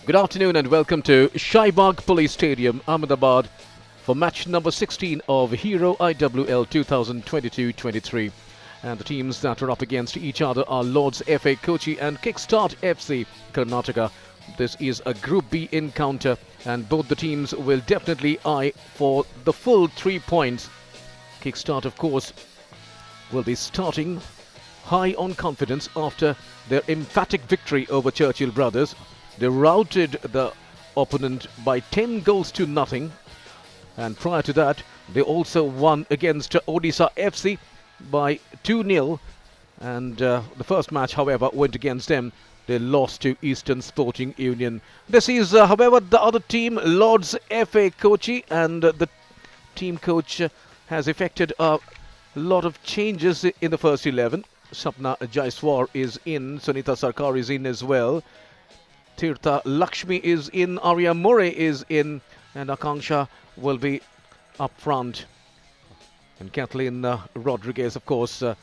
Good afternoon and welcome to Shaibagh Police Stadium, Ahmedabad for match number 16 of Hero IWL 2022-23. And the teams that are up against each other are Lords FA Kochi and Kickstart FC Karnataka. This is a Group B encounter and both the teams will definitely eye for the full 3 points. Kickstart, of course, will be starting high on confidence after their emphatic victory over Churchill Brothers. They routed the opponent by 10 goals to nothing, and prior to that they also won against Odisha FC by 2-0, and the first match, however, went against them. They lost to Eastern Sporting Union. This is, however, the other team, Lords FA Kochi, and the team coach has effected a lot of changes in the first 11. Sapna Jaiswar is in, Sunita Sarkar is in as well. Tirtha Lakshmi is in, Arya More is in, and Akanksha will be up front. And Kathleen Rodriguez, of course, the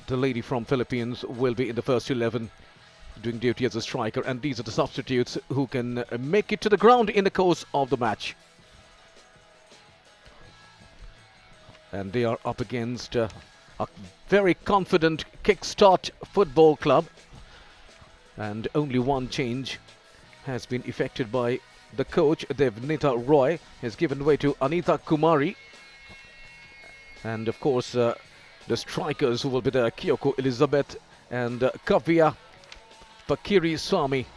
lady from Philippines, will be in the first 11, doing duty as a striker. And these are the substitutes who can make it to the ground in the course of the match. And they are up against a very confident Kickstart Football Club. And only one change has been effected by the coach. Devnita Roy has given way to Anita Kumari. And of course, the strikers who will be there, Kyoko Elizabeth and Kavya Pakiri Swami.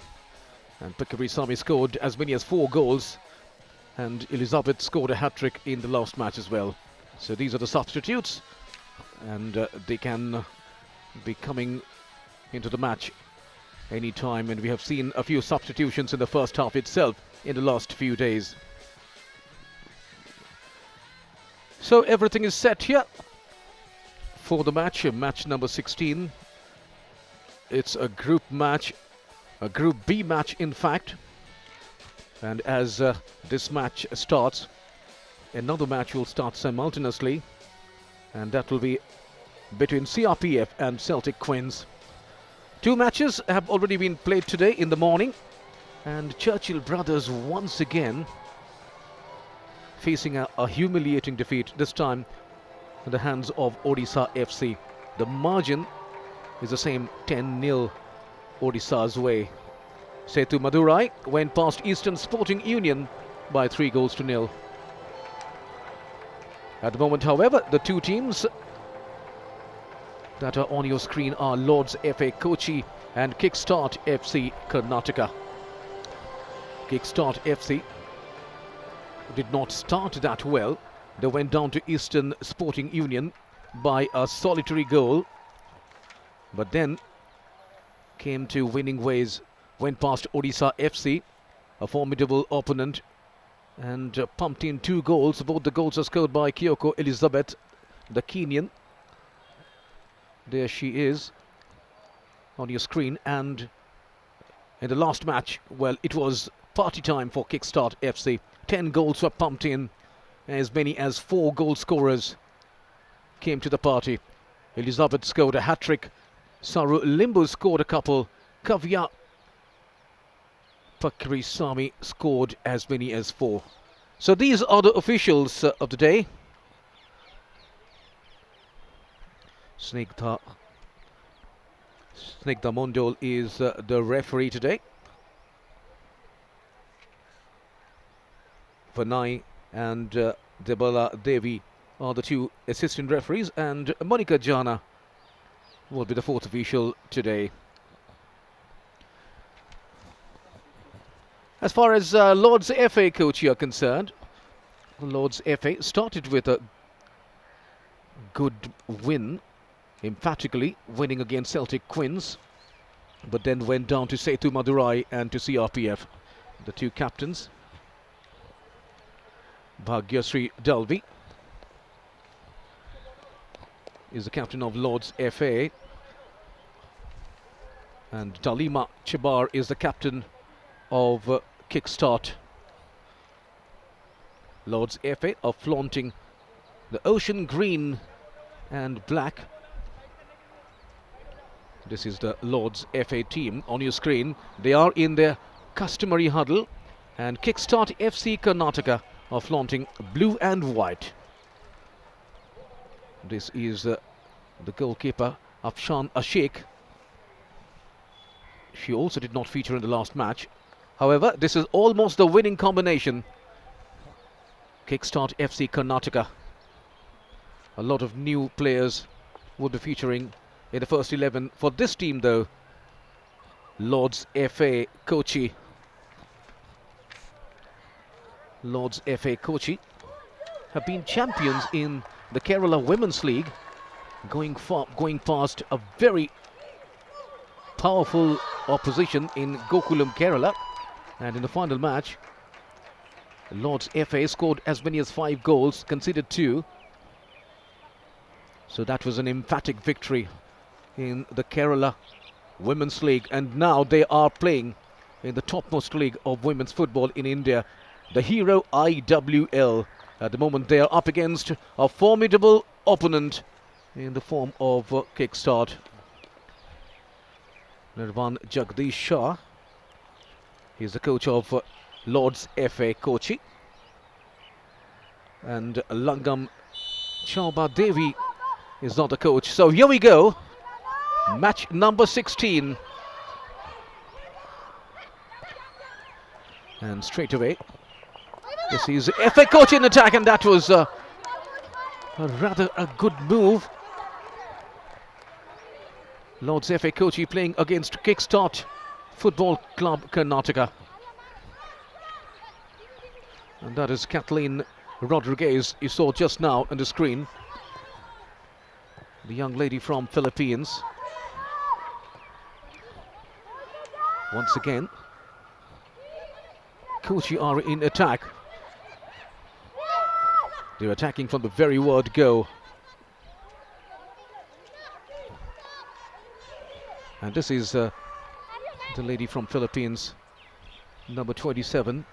And Pakiri Swami scored as many as 4 goals. And Elizabeth scored a hat-trick in the last match as well. So these are the substitutes. And they can be coming into the match anytime, and we have seen a few substitutions in the first half itself in the last few days. So everything is set here for the match number 16. It's a group match, a Group B match in fact. And as this match starts, another match will start simultaneously, and that will be between CRPF and Celtic Quins. 2 matches have already been played today in the morning, and Churchill Brothers once again facing a humiliating defeat, this time in the hands of Odisha FC. The margin is the same, 10-0 Odisha's way. Setu Madurai went past Eastern Sporting Union by 3 goals to 0. At the moment, however, the 2 teams that are on your screen are Lords FA Kochi and Kickstart FC Karnataka. Kickstart FC did not start that well. They went down to Eastern Sporting Union by a solitary goal, but then came to winning ways, went past Odisha FC, a formidable opponent, and pumped in 2 goals. Both the goals are scored by Kyoko Elizabeth, the Kenyan. There she is on your screen. And in the last match, well, it was party time for Kickstart FC. 10 goals were pumped in. As many as 4 goal scorers came to the party. Elizabeth scored a hat-trick. Saru Limbu scored a couple. Kavya Pakrisami scored as many as 4. So these are the officials of the day. Snigdha Mondol is the referee today. Vanai and Debala Devi are the 2 assistant referees, and Monica Jana will be the 4th official today. As far as Lords FA Kochi are concerned, Lords FA started with a good win, emphatically winning against Celtic Quins, but then went down to Setu Madurai and to CRPF. The 2 captains, Bhagyasri Dalvi is the captain of Lords FA, and Dalima Chibar is the captain of Kickstart. Lords FA are flaunting the ocean green and black. This is the Lords FA team on your screen. They are in their customary huddle, and Kickstart FC Karnataka are flaunting blue and white. This is the goalkeeper, Afshan Ashik. She also did not feature in the last match. However, this is almost the winning combination. Kickstart FC Karnataka. A lot of new players will be featuring in the first 11 for this team though. Lords FA Kochi. Lords FA Kochi have been champions in the Kerala Women's League, going past a very powerful opposition in Gokulam, Kerala. And in the final match, Lords FA scored as many as 5 goals, conceded 2. So that was an emphatic victory in the Kerala Women's League. And now they are playing in the topmost league of women's football in India, the Hero IWL. At the moment they are up against a formidable opponent in the form of Kickstart. Nirvan Jagdish Shah, he's the coach of Lords FA Kochi. And Langam Chauba Devi is not the coach. So here we go. Match number 16. And straight away, this is FA Kochi in attack, and that was a rather a good move. Lords FA Kochi playing against Kickstart Football Club Karnataka. And that is Kathleen Rodriguez you saw just now on the screen. The young lady from Philippines. Once again, Kochi are in attack. They're attacking from the very word go. And this is the lady from Philippines, number 27.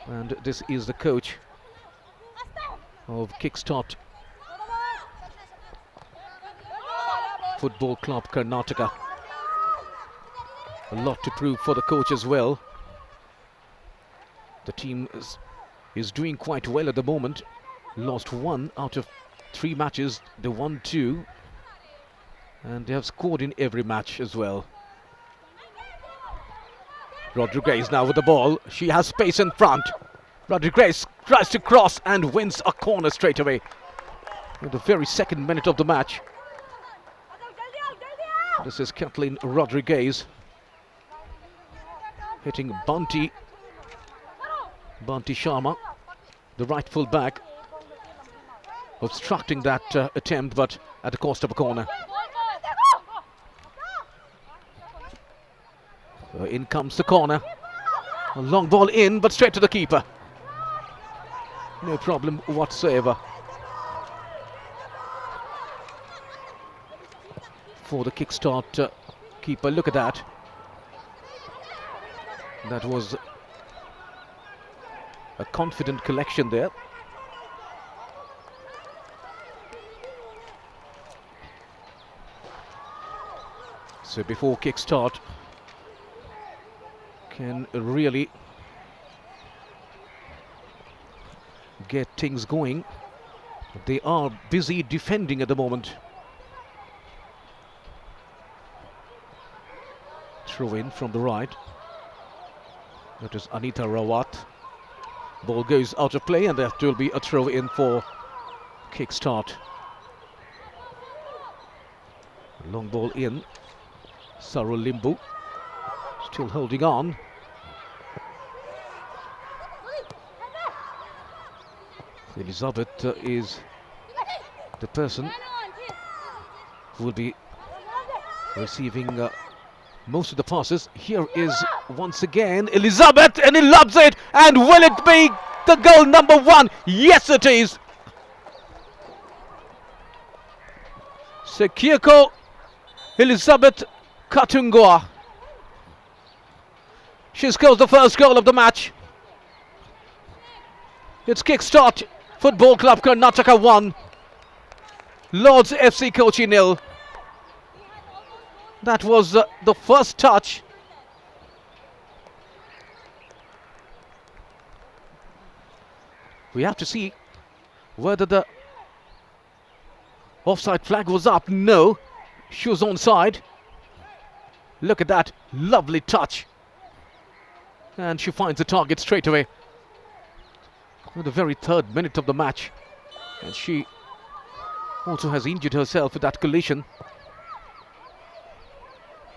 And this is the coach of Kickstart Football Club Karnataka. A lot to prove for the coach as well. The team is doing quite well at the moment. Lost 1 out of 3 matches. They won 2. And they have scored in every match as well. Rodriguez now with the ball. She has space in front. Rodriguez tries to cross and wins a corner straight away. In the very second minute of the match. This is Kathleen Rodriguez hitting Bunty Sharma, the right full back, obstructing that attempt, but at the cost of a corner. So in comes the corner. A long ball in, but straight to the keeper. No problem whatsoever for the Kickstart keeper. Look at that. That was a confident collection there. So before Kickstart can really get things going, they are busy defending at the moment. Throw in from the right. That is Anita Rawat. Ball goes out of play, and that will be a throw in for Kickstart. Long ball in. Sarul Limbu still holding on. Elizabeth is the person who will be receiving most of the passes. Here is once again Elizabeth, and he loves it. And will it be the goal number 1? Yes, it is. Sekieko Elizabeth Katungwa. She scores the first goal of the match. It's Kickstart Football Club Karnataka 1, Lords FC Kochi 0. That was the first touch We have to see whether the offside flag was up. No, she was onside. Look at that, lovely touch. And she finds the target straight away. At the very 3rd minute of the match. And she also has injured herself with that collision.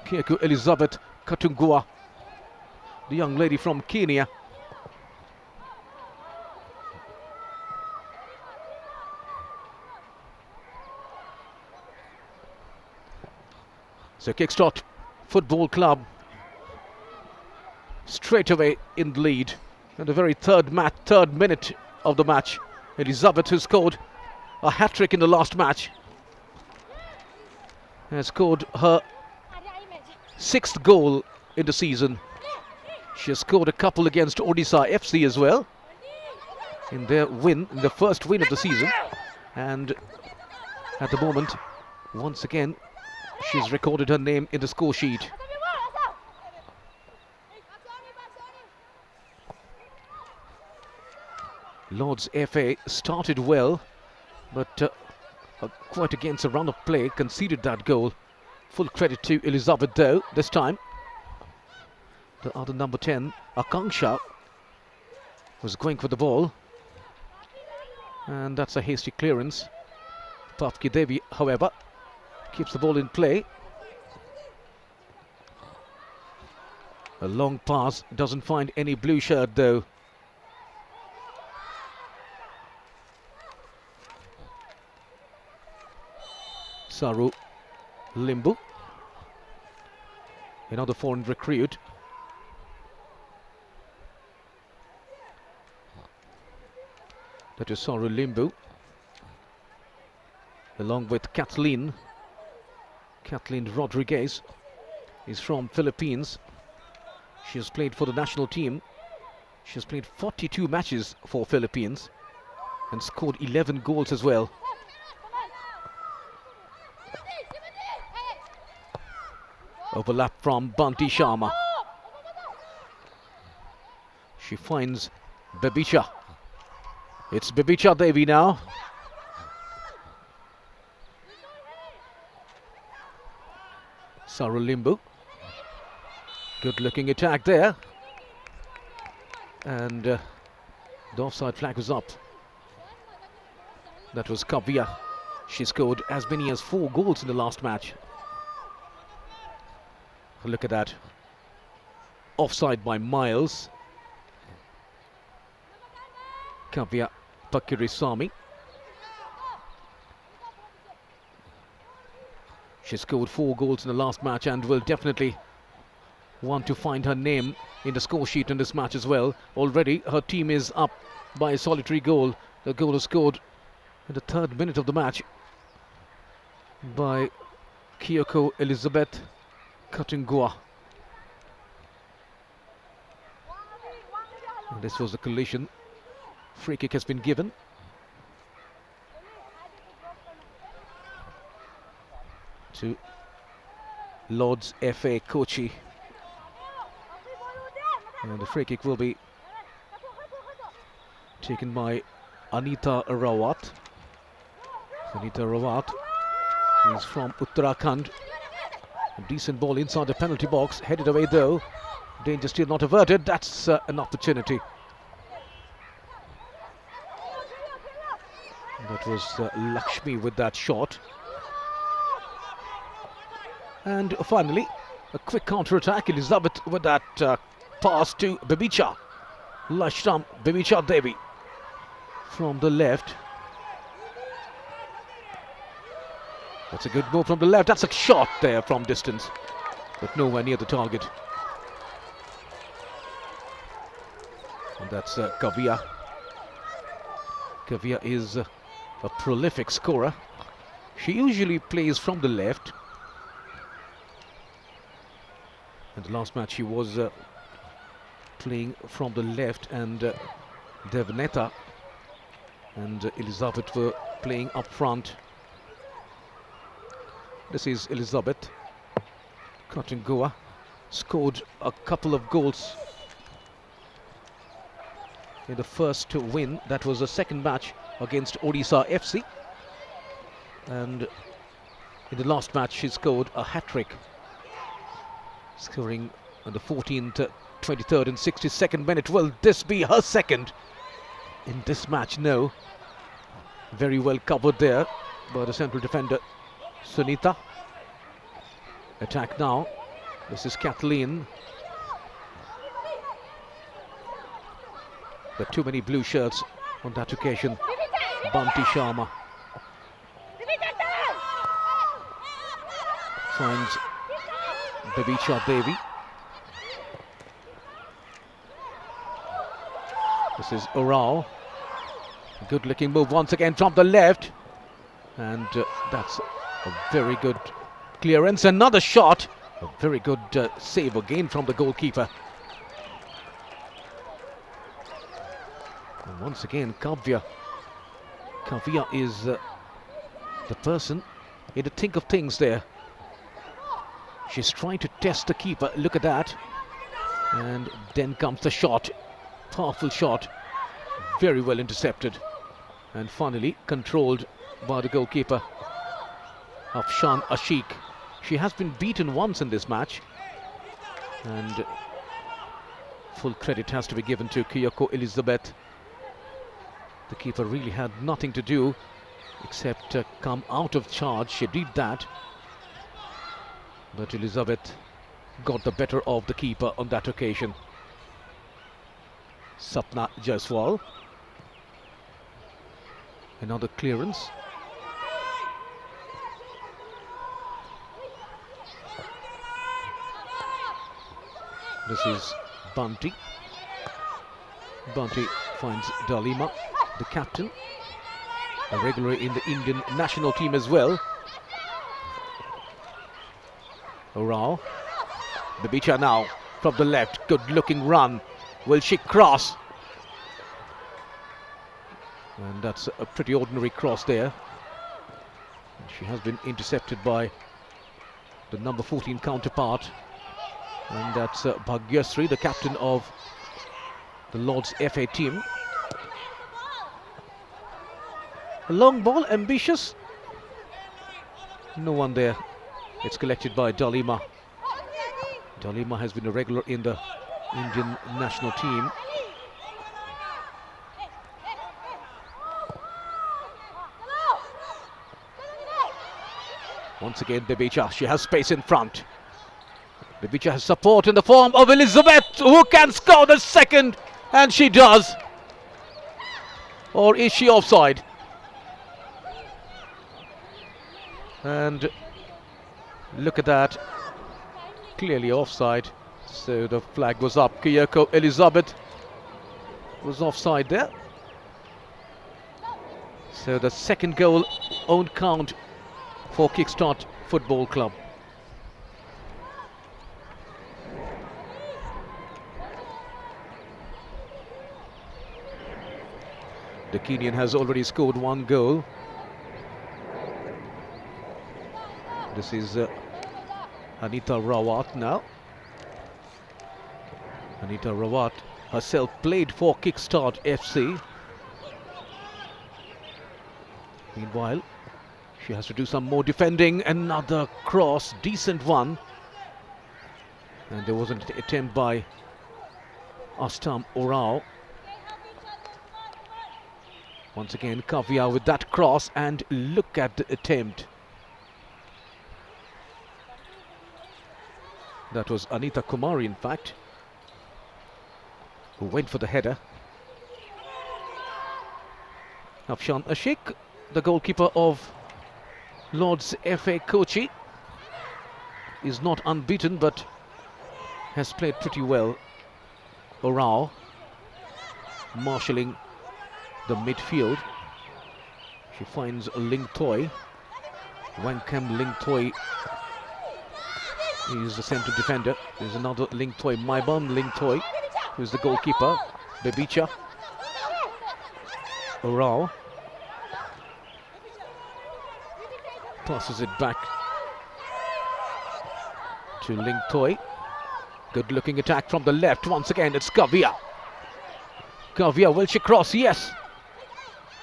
Kieko Elizabeth Katungua, the young lady from Kenya. So Kickstart Football Club straight away in the lead. In the very 3rd minute of the match, Elizabeth, who scored a hat-trick in the last match, has scored her 6th goal in the season. She has scored a couple against Odisha FC as well in their win, in the first win of the season. And at the moment, once again, she's recorded her name in the score sheet. Lord's FA started well, but quite against a run of play, conceded that goal. Full credit to Elizabeth though, this time. The other number 10, Akanksha, was going for the ball. And that's a hasty clearance. Papki Devi, however, keeps the ball in play. A long pass, doesn't find any blue shirt though. Saru Limbu, another foreign recruit. That is Saru Limbu, along with Kathleen Rodriguez, is from Philippines. She has played for the national team. She has played 42 matches for Philippines and scored 11 goals as well. Overlap from Banti Sharma. She finds Babicha. It's Babicha Devi now. Saru Limbu. Good looking attack there. And the offside flag was up. That was Kavya. She scored as many as 4 goals in the last match. Look at that. Offside by Miles. Kavya Pakirisamy. She scored 4 goals in the last match and will definitely want to find her name in the score sheet in this match as well. Already her team is up by a solitary goal. The goal was scored in the 3rd minute of the match by Kieko Elizabeth Katungua. And this was the collision. Free kick has been given. To Lord's FA Kochi. And the free kick will be taken by Anita Rawat. Anita Rawat is from Uttarakhand. A decent ball inside the penalty box, headed away though. Danger still not averted. That's an opportunity. That was Lakshmi with that shot. And finally, a quick counter-attack. Elizabeth with that pass to Babicha. Lashram Babicha Devi from the left. That's a good move from the left. That's a shot there from distance, but nowhere near the target. And that's Kavya. Kavya is a prolific scorer. She usually plays from the left. And the last match she was playing from the left, and Devneta and Elizabeth were playing up front. This is Elizabeth Katungua. Scored a couple of goals in the first win. That was the second match against Odisha FC. And in the last match, she scored a hat-trick, scoring on the 14th, 23rd and 62nd minute. Will this be her second in this match? No. Very well covered there by the central defender, Sunita. Attack now. This is Kathleen. There are too many blue shirts on that occasion. Banti Sharma finds Babicha Devi. This is Urao. Good looking move once again from the left. And that's a very good clearance. Another shot. A very good save again from the goalkeeper. And once again, Kavya. Kavya is the person in the think of things there. She's trying to test the keeper. Look at that. And then comes the shot. Powerful shot. Very well intercepted. And finally controlled by the goalkeeper, Afshan Ashik. She has been beaten once in this match. And full credit has to be given to Kyoko Elizabeth. The keeper really had nothing to do except come out of charge. She did that. But Elizabeth got the better of the keeper on that occasion. Sapna Jaiswal. Another clearance. This is Banti. Banti finds Dalima, the captain, a regular in the Indian national team as well. Urao. Babicha now from the left. Good looking run. Will she cross? And that's a pretty ordinary cross there. She has been intercepted by the number 14 counterpart. And that's Bhagyasri, the captain of the Lord's FA team. A long ball, ambitious. No one there. It's collected by Dalima. Dalima has been a regular in the Indian national team. Once again, Babicha. She has space in front. Babicha has support in the form of Elizabeth, who can score the second, and she does. Or is she offside? And look at that. Clearly offside. So the flag was up. Kyoko Elizabeth was offside there. So the second goal won't count for Kickstart Football Club. The Kenyan has already scored one goal. This is Anita Rawat now. Anita Rawat herself played for Kickstart FC. Meanwhile, she has to do some more defending. Another cross, decent one. And there was an attempt by Astam Urao. Once again, Kavya with that cross, and look at the attempt. That was Anita Kumari, in fact, who went for the header. Afshan Ashik, the goalkeeper of Lord's FA Kochi, is not unbeaten but has played pretty well. Urao marshalling the midfield. She finds Ling Toy. Wangkam Ling Toy is the central defender. There's another Ling Toy, Maiban Ling Toy, who's the goalkeeper. Babicha. Urao passes it back to Ling Toy. Good looking attack from the left. Once again, it's Kavya. Kavya, will she cross? Yes.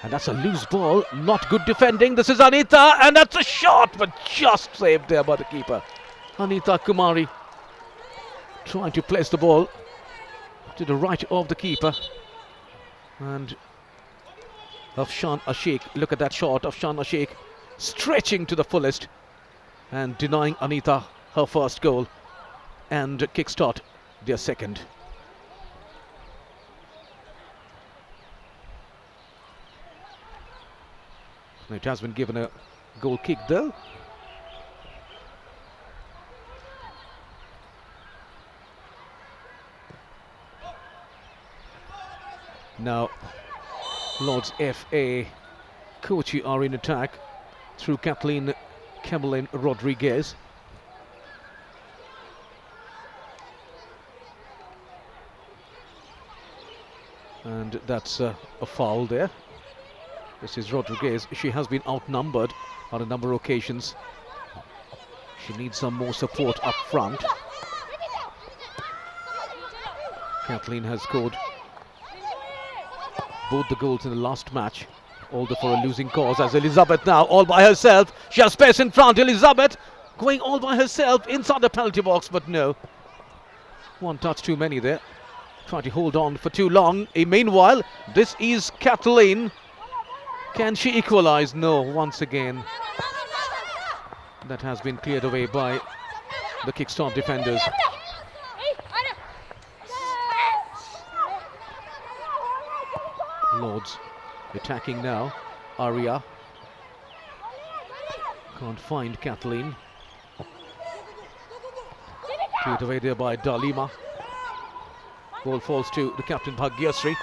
And that's a loose ball. Not good defending. This is Anita, and that's a shot, but just saved there by the keeper. Anita Kumari trying to place the ball to the right of the keeper. And Afshan Ashik, look at that shot. Afshan Ashik stretching to the fullest and denying Anita her first goal, and Kickstart their second. It has been given a goal kick though. Now Lords FA Kochi are in attack through Kathleen Cameron Rodriguez. And that's a foul there. This is Rodriguez. She has been outnumbered on a number of occasions. She needs some more support up front. Kathleen has scored both the goals in the last match, although for a losing cause, as Elizabeth now all by herself. She has space in front. Elizabeth going all by herself inside the penalty box, but no. One touch too many there. Trying to hold on for too long. Meanwhile, this is Kathleen. Can she equalize? No, once again. That has been cleared away by the Kickstart defenders. Lords attacking now. Arya can't find Kathleen. Cleared away there by Dalima. Ball falls to the captain Bhagyasri.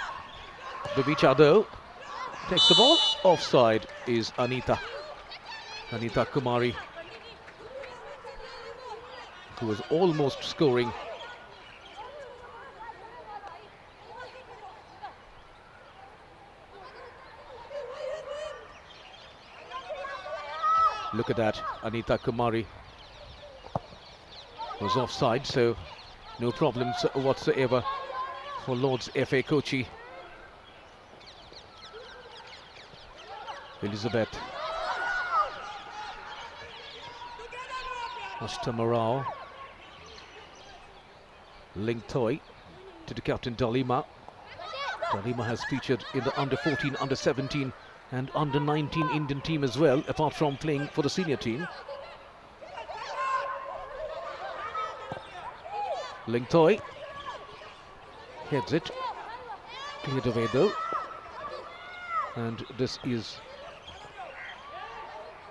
Babicha though takes the ball. Offside is Anita Kumari, who was almost scoring. Look at that. Anita Kumari was offside, so no problems whatsoever for Lords FA Kochi. Elizabeth Ashtamarao, Ling Toy to the captain Dalima. Dalima has featured in the under 14, under 17 and under 19 Indian team as well, apart from playing for the senior team. Ling Toy heads it, cleared away though, and this is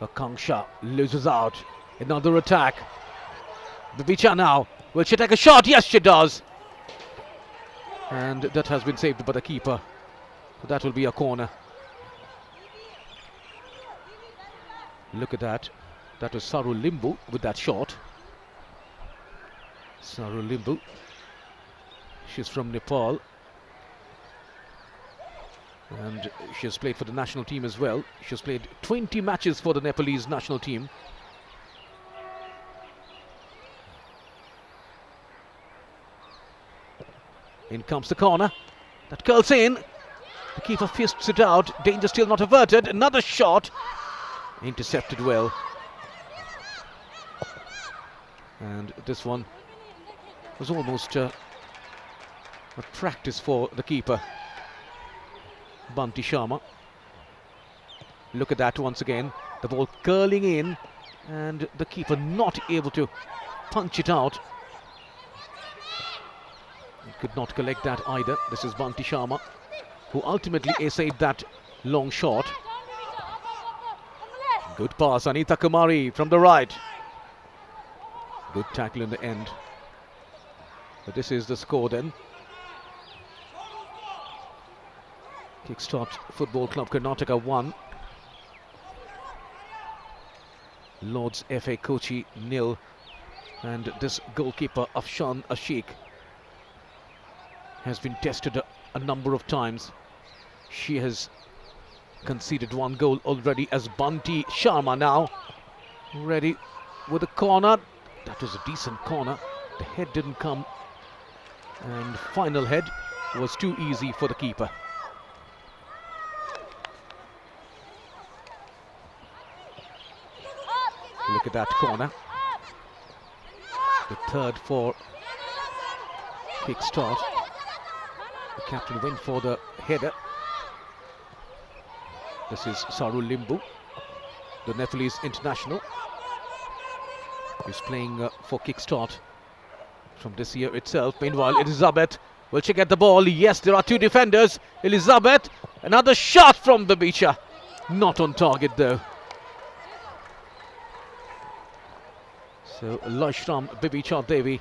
Akanksha loses out. Another attack. Babicha now. Will she take a shot? Yes, she does. And that has been saved by the keeper. That will be a corner. Look at that. That was Saru Limbu with that shot. Saru Limbu. She's from Nepal. And she has played for the national team as well. She has played 20 matches for the Nepalese national team. In comes the corner. That curls in. The keeper fists it out. Danger still not averted. Another shot. Intercepted well. And this one was almost a practice for the keeper, Banti Sharma. Look at that once again. The ball curling in and the keeper not able to punch it out. He could not collect that either. This is Banti Sharma, who ultimately essayed that long shot. Good pass, Anita Kumari from the right. Good tackle in the end. But this is the score then. Kickstart Football Club Karnataka 1. Lords FA Kochi 0. And this goalkeeper Afshan Ashik has been tested a number of times. She has conceded one goal already, as Banti Sharma now ready with a corner. That was a decent corner. The head didn't come. And final head was too easy for the keeper. Look at that corner. The third for Kickstart. The captain went for the header. This is Saru Limbu, the Nepalese international. He's playing for Kickstart from this year itself. Meanwhile, Elizabeth, will she get the ball? Yes, there are two defenders. Elizabeth, another shot from Babicha. Not on target though. So Lashram Babicha Devi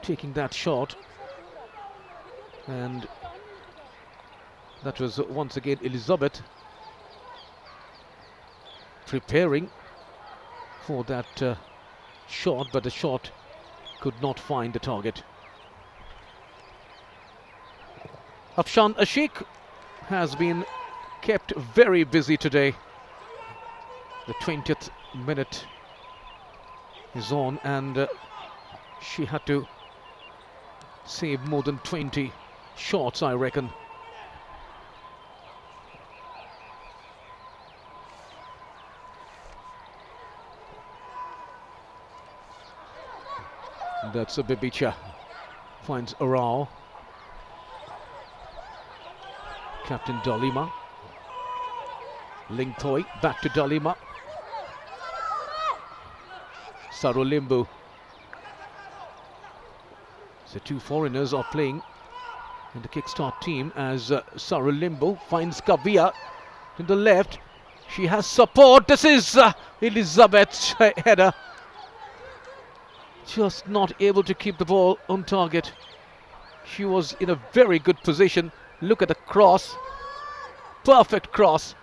taking that shot. And that was once again Elizabeth preparing for that shot, but the shot could not find the target. Afshan Ashik has been kept very busy today. The 20th minute is on, and she had to save more than 20 shots, I reckon. That's a Babicha. Finds Arao. Captain Dalima. Lingthoi back to Dalima. Saru Limbu. So two foreigners are playing in the Kickstart team as Saru Limbu finds Kavya in the left. She has support. This is Elizabeth's header. Just not able to keep the ball on target. She was in a very good position. Look at the cross. Perfect cross.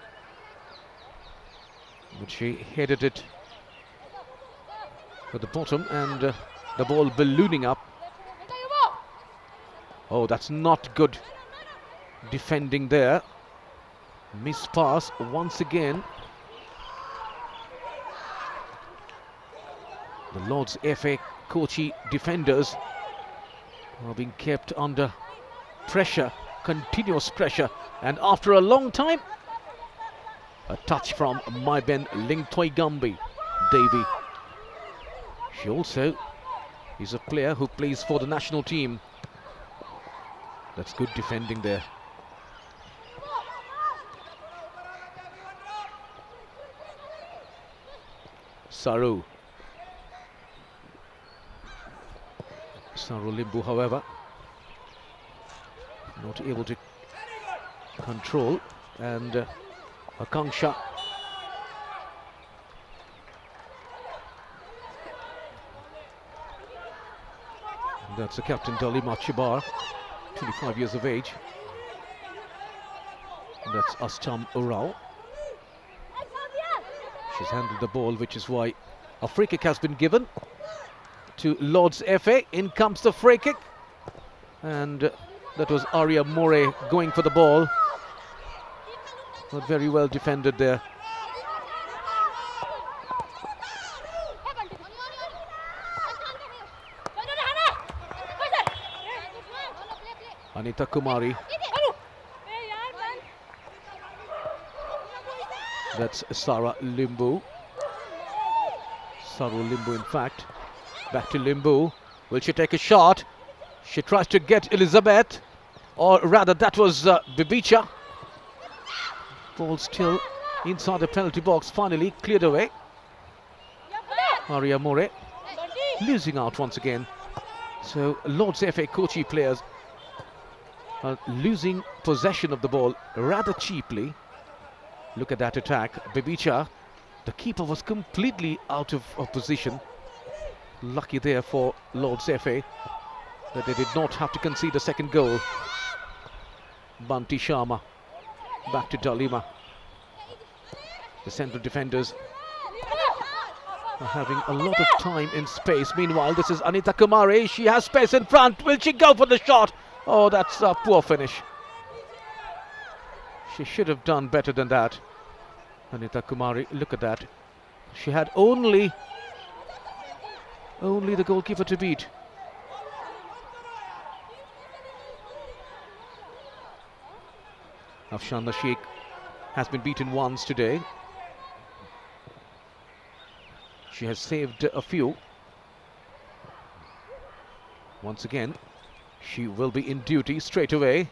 But she headed it at the bottom, and the ball ballooning up. Oh, that's not good defending there. Miss pass once again. The Lord's FA Kochi defenders are being kept under pressure, continuous pressure, and after a long time, a touch from Maiben Lingthoi Gambi Devi. She also is a player who plays for the national team. That's good defending there. Saru Limbu, however, not able to control, and Akanksha that's the captain Dalima Chibar, 25 years of age. That's Astam Urao. She's handled the ball, which is why a free kick has been given to Lord's FA. In comes the free kick, and that was Arya More going for the ball, but very well defended there. Anita Kumari. That's Saru Limbu. Saru Limbu, in fact. Back to Limbu. Will she take a shot? She tries to get Elizabeth, or rather that was Babicha. Ball still inside the penalty box, finally cleared away. Arya More losing out once again. So Lord's FA Kochi players are losing possession of the ball rather cheaply. Look at that attack. Babicha, the keeper, was completely out of position. Lucky there for Lord's FA that they did not have to concede a second goal. Banti Sharma back to Dalima. The central defenders are having a lot of time in space. Meanwhile, this is Anita Kumari. She has space in front. Will she go for the shot? Oh, that's a poor finish. She should have done better than that. Anita Kumari, look at that. She had only the goalkeeper to beat. Afshanna Sheikh has been beaten once today. She has saved a few. Once again, she will be in duty straight away.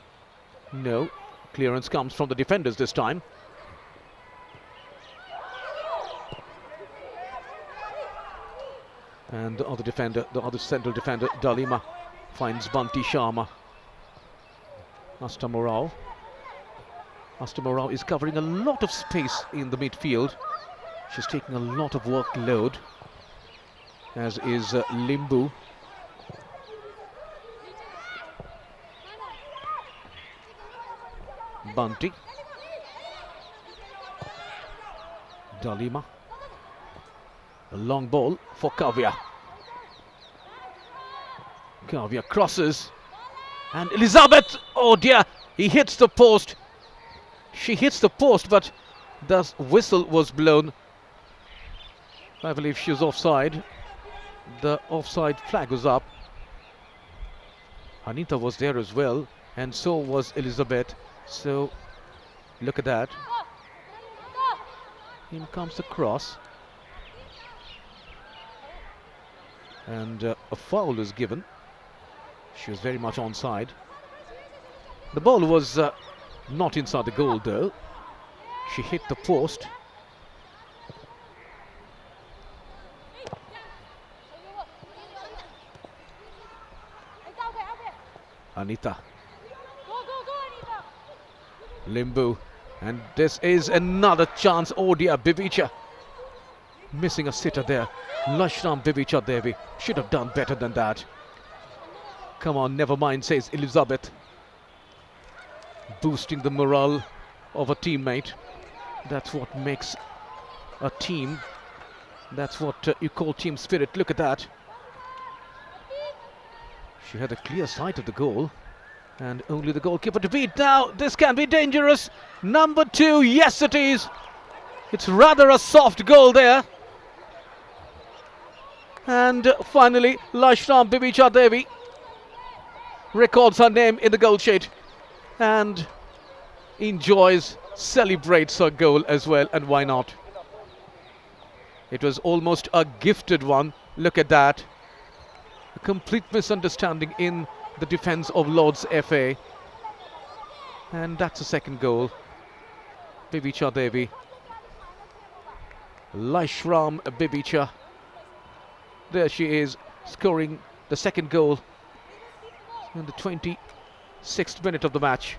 No, clearance comes from the defenders this time. And the other defender, the other central defender, Dalima, finds Banti Sharma. Asta Morao. Asta Morao is covering a lot of space in the midfield. She's taking a lot of workload, as is Limbu. Banti. Dalima. A long ball for Kavya. Kavya crosses. And Elizabeth, oh dear, he hits the post. She hits the post, but the whistle was blown. I believe she was offside. The offside flag was up. Anita was there as well, and so was Elizabeth. So, look at that. In comes the cross. And a foul is given. She was very much onside. The ball was not inside the goal though. She hit the post. Anita. Limbu. And this is another chance. Oh dear, Bibicha. Missing a sitter there. Lashram Bibicha Devi should have done better than that. Come on, never mind, says Elizabeth. Boosting the morale of a teammate. That's what makes a team. That's what you call team spirit. Look at that. She had a clear sight of the goal. And only the goalkeeper to beat. Now, this can be dangerous. Number 2, yes it is. It's rather a soft goal there. And finally, Lashram Bibicha Devi records her name in the goal sheet and enjoys, celebrates her goal as well, and why not? It was almost a gifted one. Look at that. A complete misunderstanding in the defense of Lord's FA. And that's the second goal. Bibicha Devi. Lashram Bibicha. There she is, scoring the second goal in the 26th minute of the match.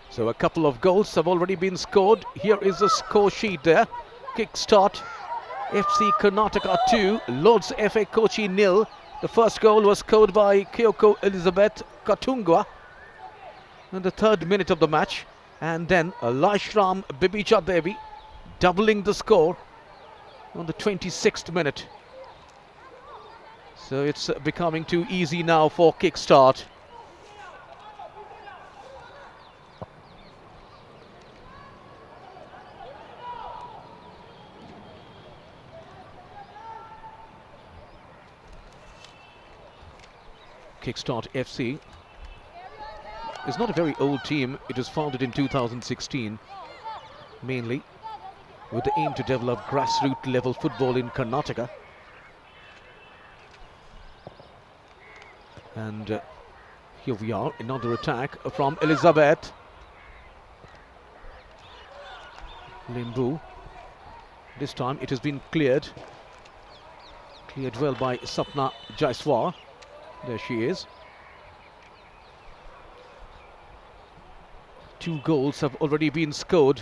So a couple of goals have already been scored. Here is the score sheet there. Kickstart FC Karnataka 2, Lord's FA Kochi 0. The first goal was scored by Kyoko Elizabeth Katungwa in the 3rd minute of the match. And then Lashram Bibicha Devi doubling the score on the 26th minute. So it's becoming too easy now for Kickstart. Kickstart FC is not a very old team. It was founded in 2016, mainly with the aim to develop grassroots level football in Karnataka. And here we are, another attack from Elizabeth. Limbu. This time it has been cleared. Cleared well by Sapna Jaiswal. There she is. 2 goals have already been scored.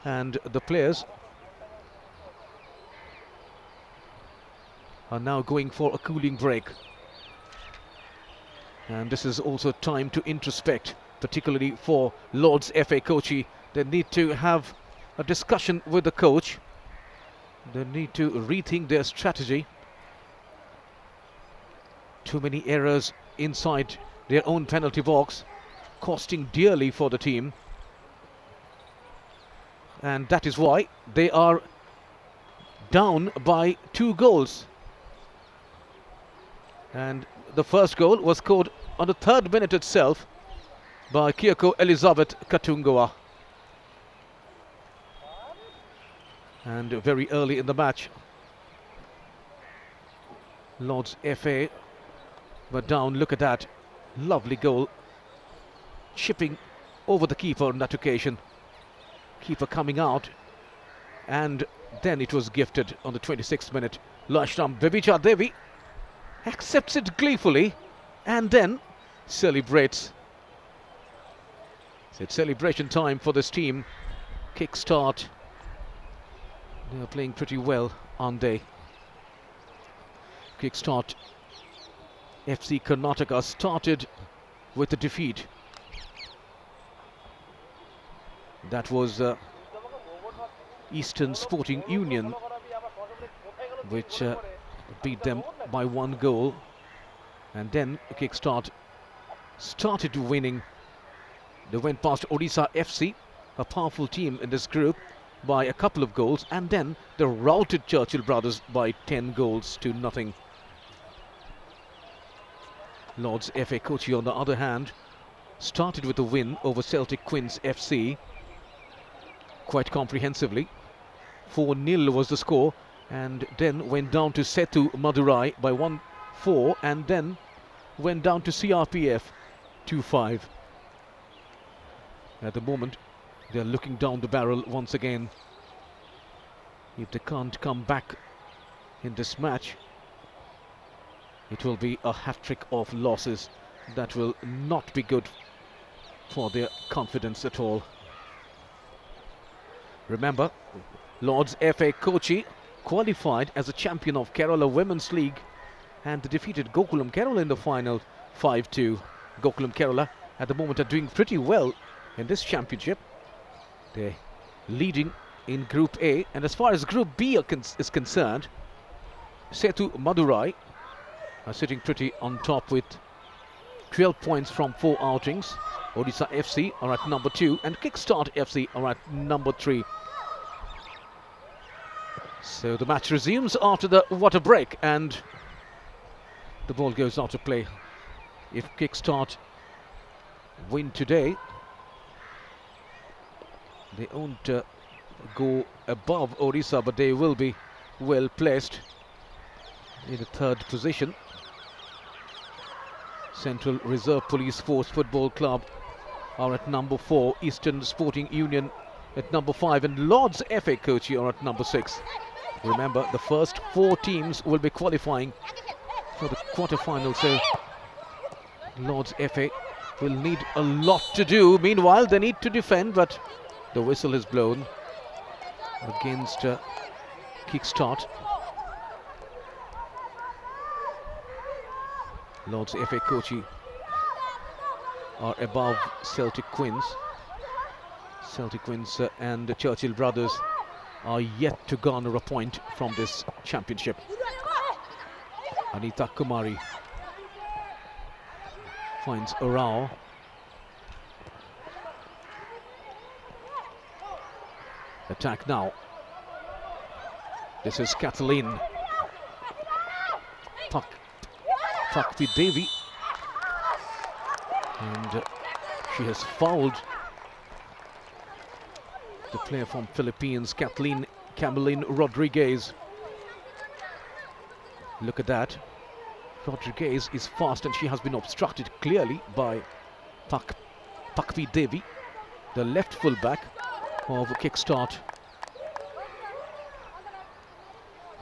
And the players are now going for a cooling break. And this is also time to introspect, particularly for Lord's FA Kochi. They need to have a discussion with the coach. They need to rethink their strategy. Too many errors inside their own penalty box, costing dearly for the team. and that is why they are down by 2 goals. And the first goal was scored on the 3rd minute itself by Kyoko Elizabeth Katungoa. And very early in the match, Lord's FA were down. Look at that. Lovely goal. Chipping over the keeper on that occasion. Keeper coming out. And then it was gifted on the 26th minute. Lashram Bebija Devi accepts it gleefully and then celebrates. It's celebration time for this team. Kickstart. They're playing pretty well, aren't they? Kickstart FC Karnataka started with a defeat. That was Eastern Sporting Union, which beat them by 1 goal. And then Kickstart started winning. They went past Odisha FC, a powerful team in this group, by a couple of goals, and then they routed Churchill Brothers by 10 goals to nothing. Lord's FA Kochi, on the other hand, started with a win over Celtic Quins FC quite comprehensively. 4-0 was the score, and then went down to Setu Madurai by 1-4, and then went down to CRPF 2-5. At the moment, they're looking down the barrel once again. If they can't come back in this match, it will be a hat-trick of losses. That will not be good for their confidence at all. Remember, Lord's FA Kochi qualified as a champion of Kerala Women's League and defeated Gokulam Kerala in the final 5-2. Gokulam Kerala at the moment are doing pretty well in this championship. They're leading in Group A, and as far as Group B is concerned, Setu Madurai are sitting pretty on top with 12 points from 4 outings. Odisha FC are at number 2 and Kickstart FC are at number 3. So the match resumes after the water break, and the ball goes out to play. If Kickstart win today, they won't go above Odisha, but they will be well placed in the 3rd position. Central Reserve Police Force Football Club are at number 4, Eastern Sporting Union at number 5, and Lord's FA Kochi are at number 6. Remember, the first 4 teams will be qualifying for the quarterfinals, so Lord's FA will need a lot to do. Meanwhile, they need to defend, but the whistle is blown against Kickstart. Lord's FA Kochi are above Celtic Quins. Celtic Quins and the Churchill Brothers are yet to garner a point from this championship. Anita Kumari finds Arao. Attack now. This is Kathleen. Pakpi Devi. And she has fouled the player from Philippines, Kathleen Cameline Rodriguez. Look at that. Rodriguez is fast and she has been obstructed clearly by Pakpi Devi, the left fullback of Kickstart.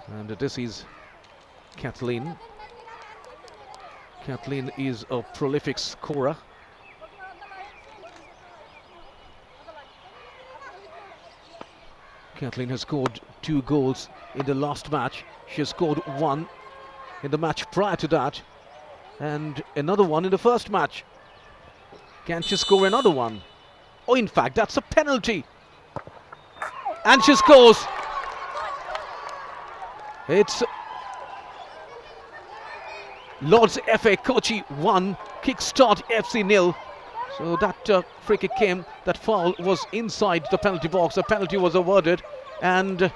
And this is Kathleen. Kathleen is a prolific scorer. Kathleen has scored 2 goals in the last match. She has scored 1 in the match prior to that, and another one in the first match. Can she score another one? Oh, in fact, that's a penalty. And she scores. It's Lord's FA Kochi 1, Kickstart FC 0. So that free kick came, that foul was inside the penalty box. A penalty was awarded and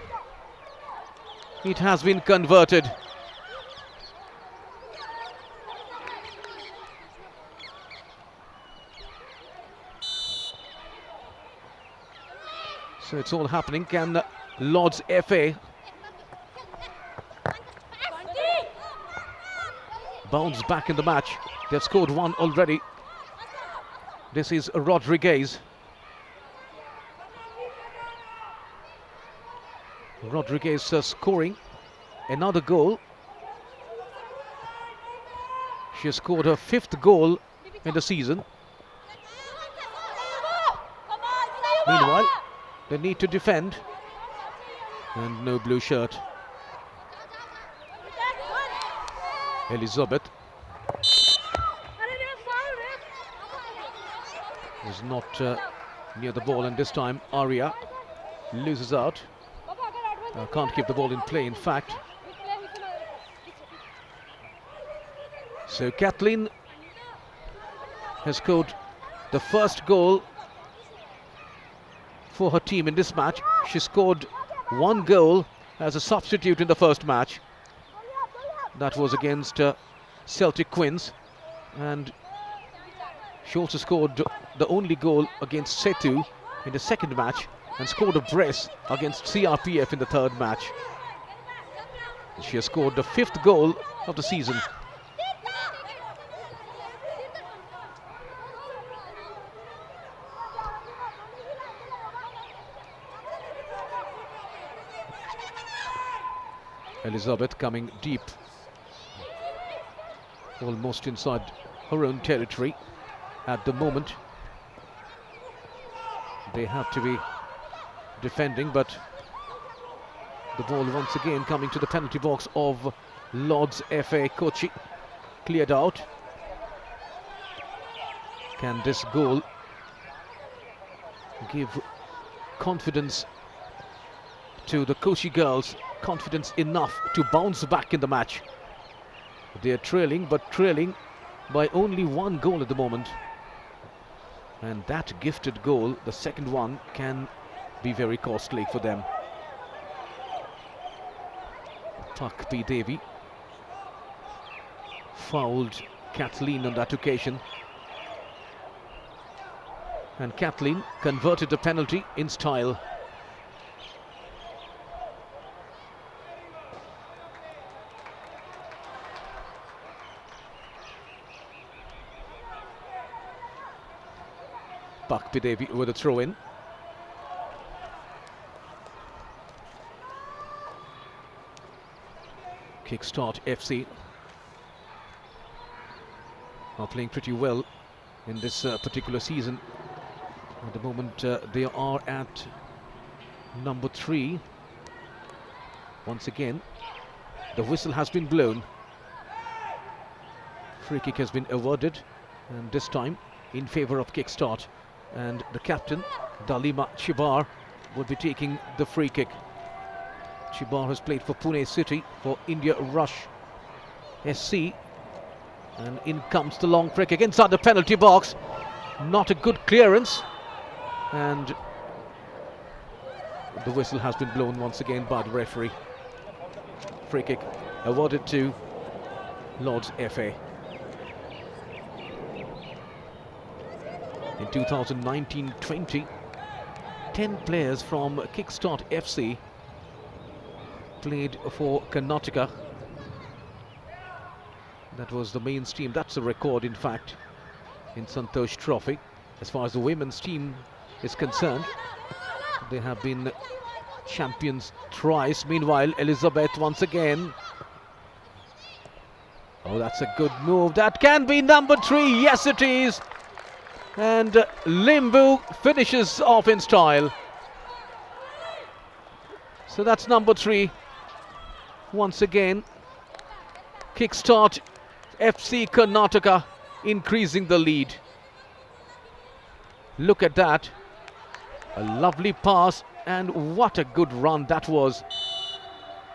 it has been converted. So it's all happening. Can Lord's FA bounce back in the match? They've scored one already. This is Rodriguez. Rodriguez scoring another goal. She has scored her 5th goal in the season. Meanwhile, they need to defend. And no blue shirt. Elizabeth is not near the ball, and this time Arya loses out. Can't keep the ball in play, in fact. So Kathleen has scored the first goal for her team in this match. She scored 1 goal as a substitute in the first match. That was against Celtic Queens, and she also scored the only goal against Setu in the second match and scored a brace against CRPF in the third match. She has scored the 5th goal of the season. Elizabeth coming deep, almost inside her own territory at the moment. They have to be defending, but the ball once again coming to the penalty box of Lord's FA. Kochi cleared out. Can this goal give confidence to the Kochi girls, confidence enough to bounce back in the match? They are trailing, but trailing by only 1 goal at the moment. And that gifted goal, the second one, can be very costly for them. Pak P. Devi fouled Kathleen on that occasion. And Kathleen converted a penalty in style. Pak P. Devi with a throw-in. Kickstart FC are playing pretty well in this particular season. At the moment they are at number 3. Once again, the whistle has been blown. Free kick has been awarded, and this time in favour of Kickstart. And the captain, Dalima Chibar, would be taking the free kick. Chibar has played for Pune City, for India Rush SC. And in comes the long free kick inside the penalty box. Not a good clearance. And the whistle has been blown once again by the referee. Free kick awarded to Lord's FA. In 2019-20, 10 players from Kickstart FC played for Karnataka. That was the main team. That's a record, in fact, in Santosh Trophy. As far as the women's team is concerned, they have been champions thrice. Meanwhile, Elizabeth once again. Oh, that's a good move. That can be number 3. Yes, it is. And Limbu finishes off in style. So that's number 3. Once again, Kickstart FC Karnataka increasing the lead. Look at that. A lovely pass, and what a good run that was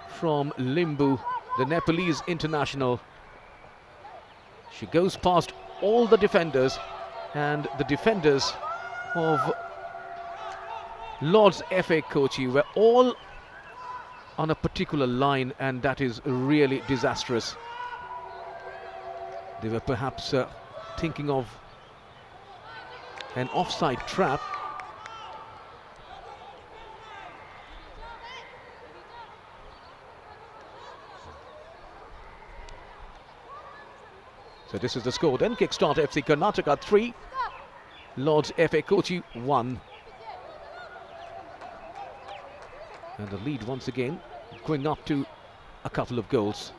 from Limbu, the Nepalese international. She goes past all the defenders And the defenders of Lord's FA Kochi were all on a particular line, and that is really disastrous. They were perhaps thinking of an offside trap. So this is the score then. Kickstart FC Karnataka 3, Lord's FA Kochi 1. And the lead once again going up to a couple of goals.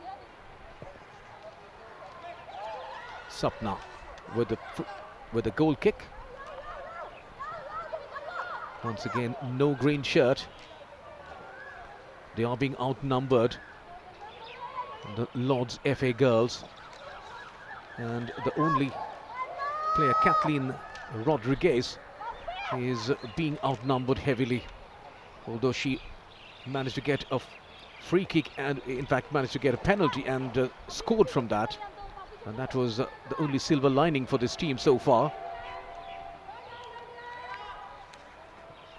Sapna with the goal kick. Once again, no green shirt. They are being outnumbered, the Lord's FA girls. And the only player, Kathleen Rodriguez, is being outnumbered heavily. Although she managed to get a free kick and in fact managed to get a penalty and scored from that. And that was the only silver lining for this team so far.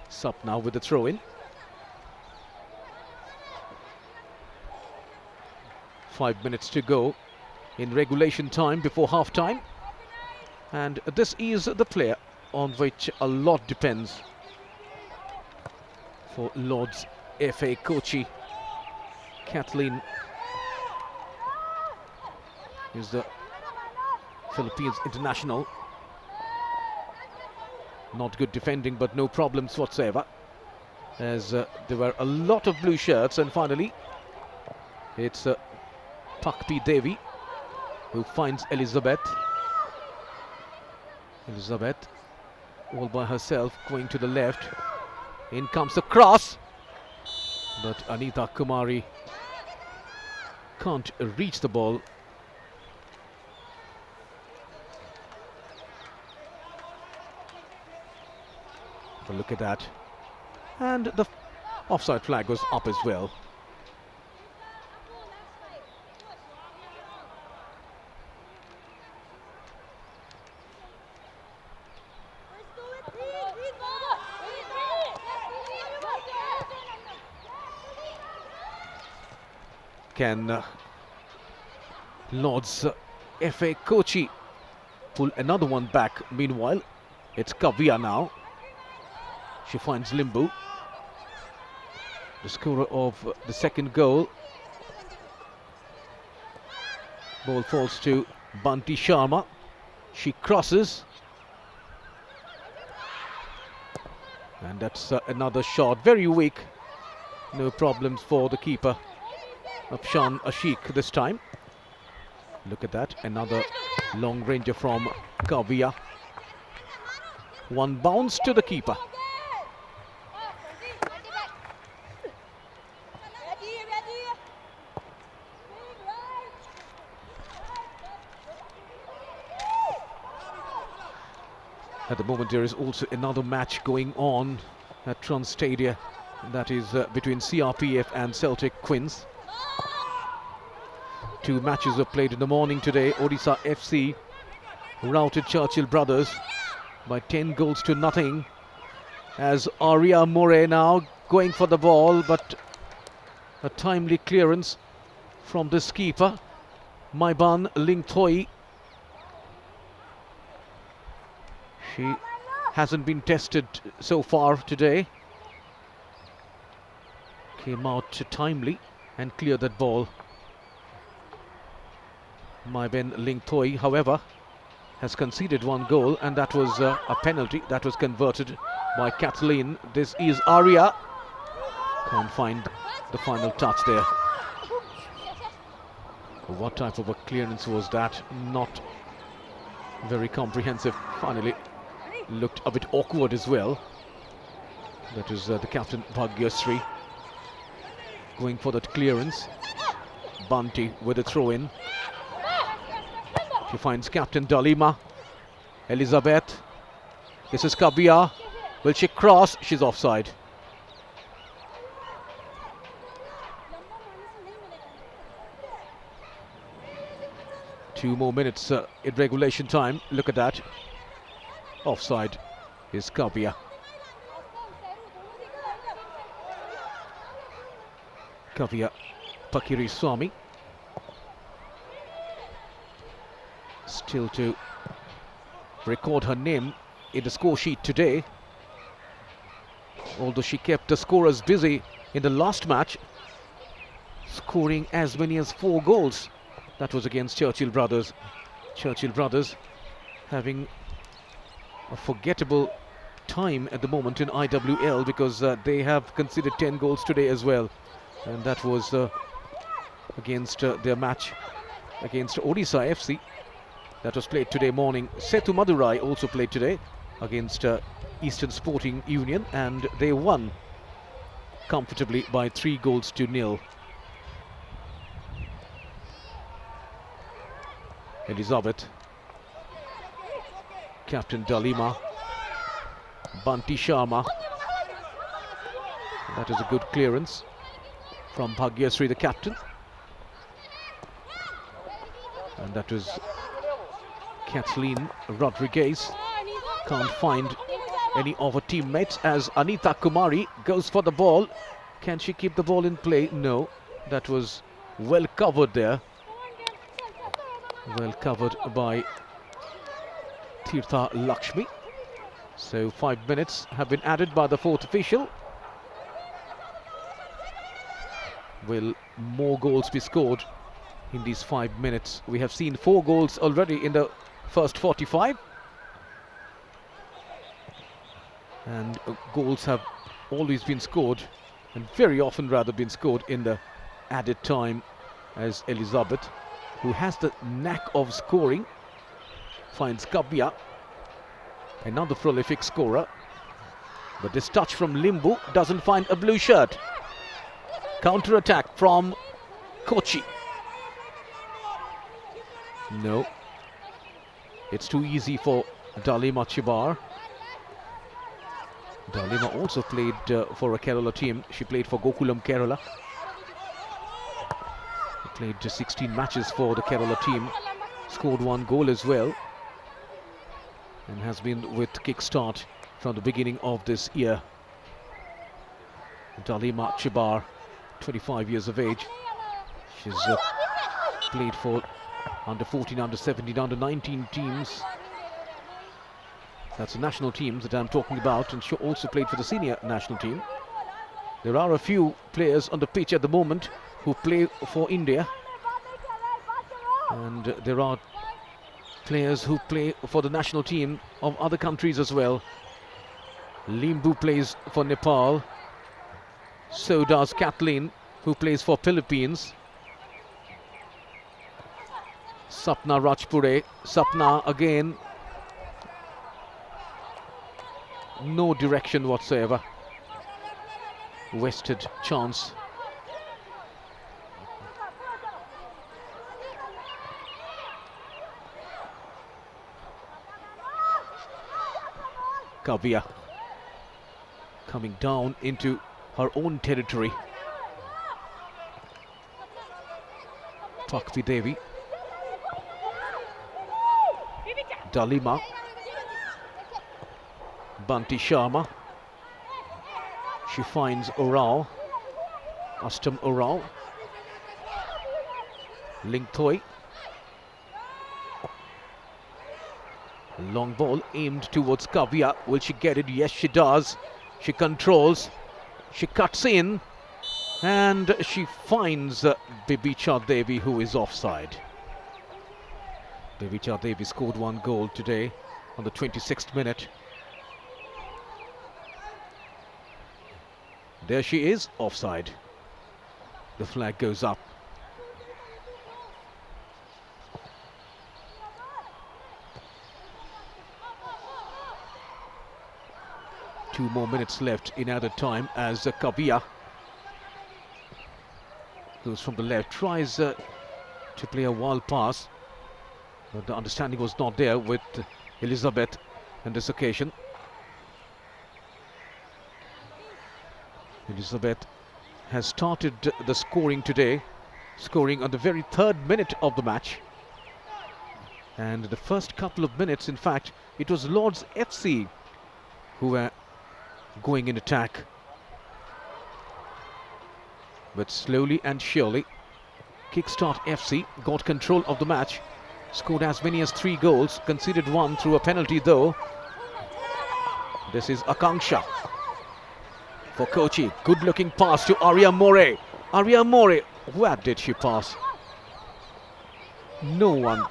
Sup now with the throw-in. 5 minutes to go in regulation time before half-time. And this is the player on which a lot depends for Lord's FA Kochi. Kathleen is the Philippines international. Not good defending, but no problems whatsoever, as there were a lot of blue shirts. And finally it's Pakpi Devi who finds Elizabeth all by herself, going to the left. In comes the cross, but Anita Kumari can't reach the ball. But look at that. And the offside flag was up as well. Can Lord's FA Kochi pull another one back? Meanwhile, it's Kavya now. She finds Limbu, the scorer of the second goal. Ball falls to Banti Sharma. She crosses. And that's another shot, very weak. No problems for the keeper of Shan Ashik this time. Look at that, another long ranger from Kavya. One bounce to the keeper. At the moment there is also another match going on at Trans Stadia, that is between CRPF and Celtic Quins. Two matches were played in the morning today. Odisha FC routed Churchill Brothers by 10 goals to nothing, as Arya More now going for the ball, but a timely clearance from this keeper, Maiban Lingthoi. She hasn't been tested so far today. Came out timely and cleared that ball. Maiban Lingthoi, however, has conceded one goal, and that was a penalty that was converted by Kathleen. This is Arya. Can't find the final touch there. What type of a clearance was that? Not very comprehensive. Finally looked a bit awkward as well. That is the captain Bhagyasri going for that clearance. Bunty with a throw-in. She finds Captain Dalima. Elizabeth. This is Kabia. Will she cross? She's offside. Two more minutes in regulation time. Look at that. Offside is Kavya. Kavya Pakiri Swami. Still to record her name in the score sheet today. Although she kept the scorers busy in the last match, scoring as many as 4 goals. That was against Churchill Brothers. Churchill Brothers having a forgettable time at the moment in IWL because they have conceded 10 goals today as well. And that was against their match against Odisha FC. That was played today morning. Setu Madurai also played today against Eastern Sporting Union, and they won comfortably by 3-0. Elizabeth, Captain Dalima, Banti Sharma. That is a good clearance from Bhagyasri, the captain. And that was Kathleen Rodriguez. Can't find any of her teammates as Anita Kumari goes for the ball. Can she keep the ball in play? No. That was well covered there. Well covered by Tirtha Lakshmi. So 5 minutes have been added by the 4th official. Will more goals be scored in these 5 minutes? We have seen 4 goals already in the first 45. And goals have always been scored, and very often rather been scored in the added time, as Elizabeth, who has the knack of scoring, finds Kavya, another prolific scorer. But this touch from Limbu doesn't find a blue shirt. Counter-attack from Kochi. No. It's too easy for Dalima Chibar. Dalima also played for a Kerala team. She played for Gokulam Kerala. Played 16 matches for the Kerala team. Scored 1 goal as well. And has been with Kickstart from the beginning of this year. Dalima Chibar, 25 years of age. She's played for under 14, under 17, under 19 teams. That's the national teams that I'm talking about, and she also played for the senior national team. There are a few players on the pitch at the moment who play for India, and there are players who play for the national team of other countries as well. Limbu plays for Nepal. So does Kathleen, who plays for Philippines. Sapna Rajpure. Sapna again. No direction whatsoever. Wasted chance. Kavya coming down into her own territory. Pakpi Devi. Dalima. Banti Sharma. She finds Oral. Astam Oral. Lingthoi. Long ball aimed towards Kavya. Will she get it? Yes, she does. She controls. She cuts in. And she finds Bibicha Devi, who is offside. Bibicha Devi scored 1 goal today on the 26th minute. There she is, offside. The flag goes up. Two more minutes left in added time as Kavya goes from the left, tries to play a wild pass, but the understanding was not there with Elizabeth on this occasion. Elizabeth has started the scoring today, scoring on the very 3rd minute of the match. And the first couple of minutes, in fact, it was Lords FC who were going in attack. But slowly and surely, Kickstart FC got control of the match, scored as many as 3 goals, conceded 1 through a penalty though. This is Akanksha for Kochi. Good looking pass to Arya More. Arya More, where did she pass? No one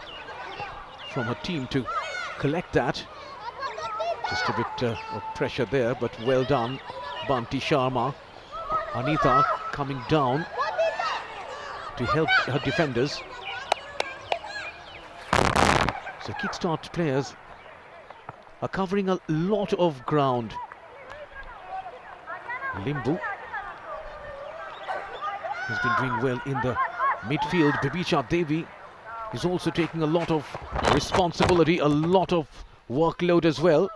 from her team to collect that. Just a bit of pressure there, but well done. Banti Sharma. Anita coming down to help her defenders. So Kickstart players are covering a lot of ground. Limbu has been doing well in the midfield. Bibicha Devi is also taking a lot of responsibility, a lot of workload as well.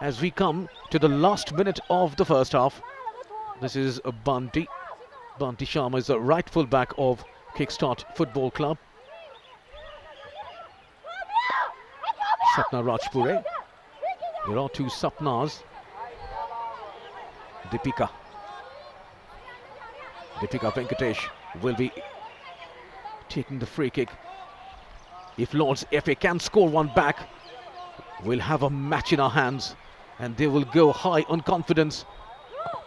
As we come to the last minute of the first half, this is Banti. Banti Sharma is the right full back of Kickstart Football Club. Sapna Rajpure. There are 2 Sapnas. Deepika Venkatesh will be taking the free kick. If Lords FA can score one back, we'll have a match in our hands, and they will go high on confidence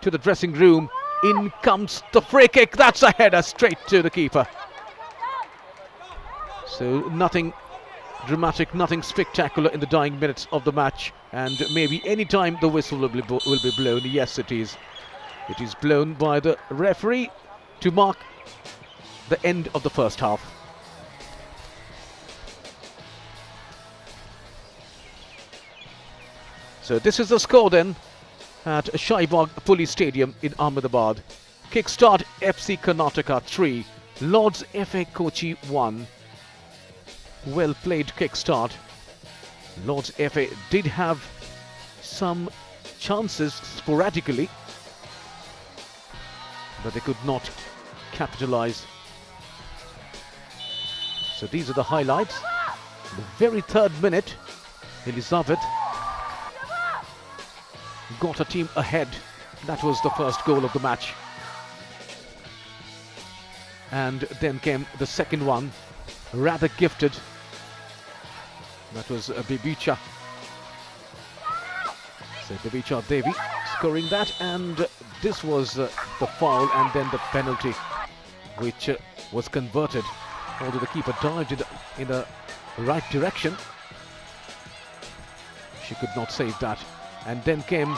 to the dressing room. In comes the free kick. That's a header straight to the keeper. So nothing dramatic, nothing spectacular in the dying minutes of the match, and maybe any time the whistle will be blown. Yes, it is. It is blown by the referee to mark the end of the first half. So this is the score then at Shaibagh Police Stadium in Ahmedabad. Kickstart FC Karnataka 3, Lords FA Kochi 1. Well played Kickstart. Lords FA did have some chances sporadically, but they could not capitalize. So these are the highlights. The very 3rd minute, Elizabeth got her team ahead. That was the first goal of the match. And then came the second one, rather gifted. That was Bibicha. So Bibicha Devi scoring that, and this was the foul and then the penalty, which was converted. Although the keeper dived in the right direction, she could not save that. And then came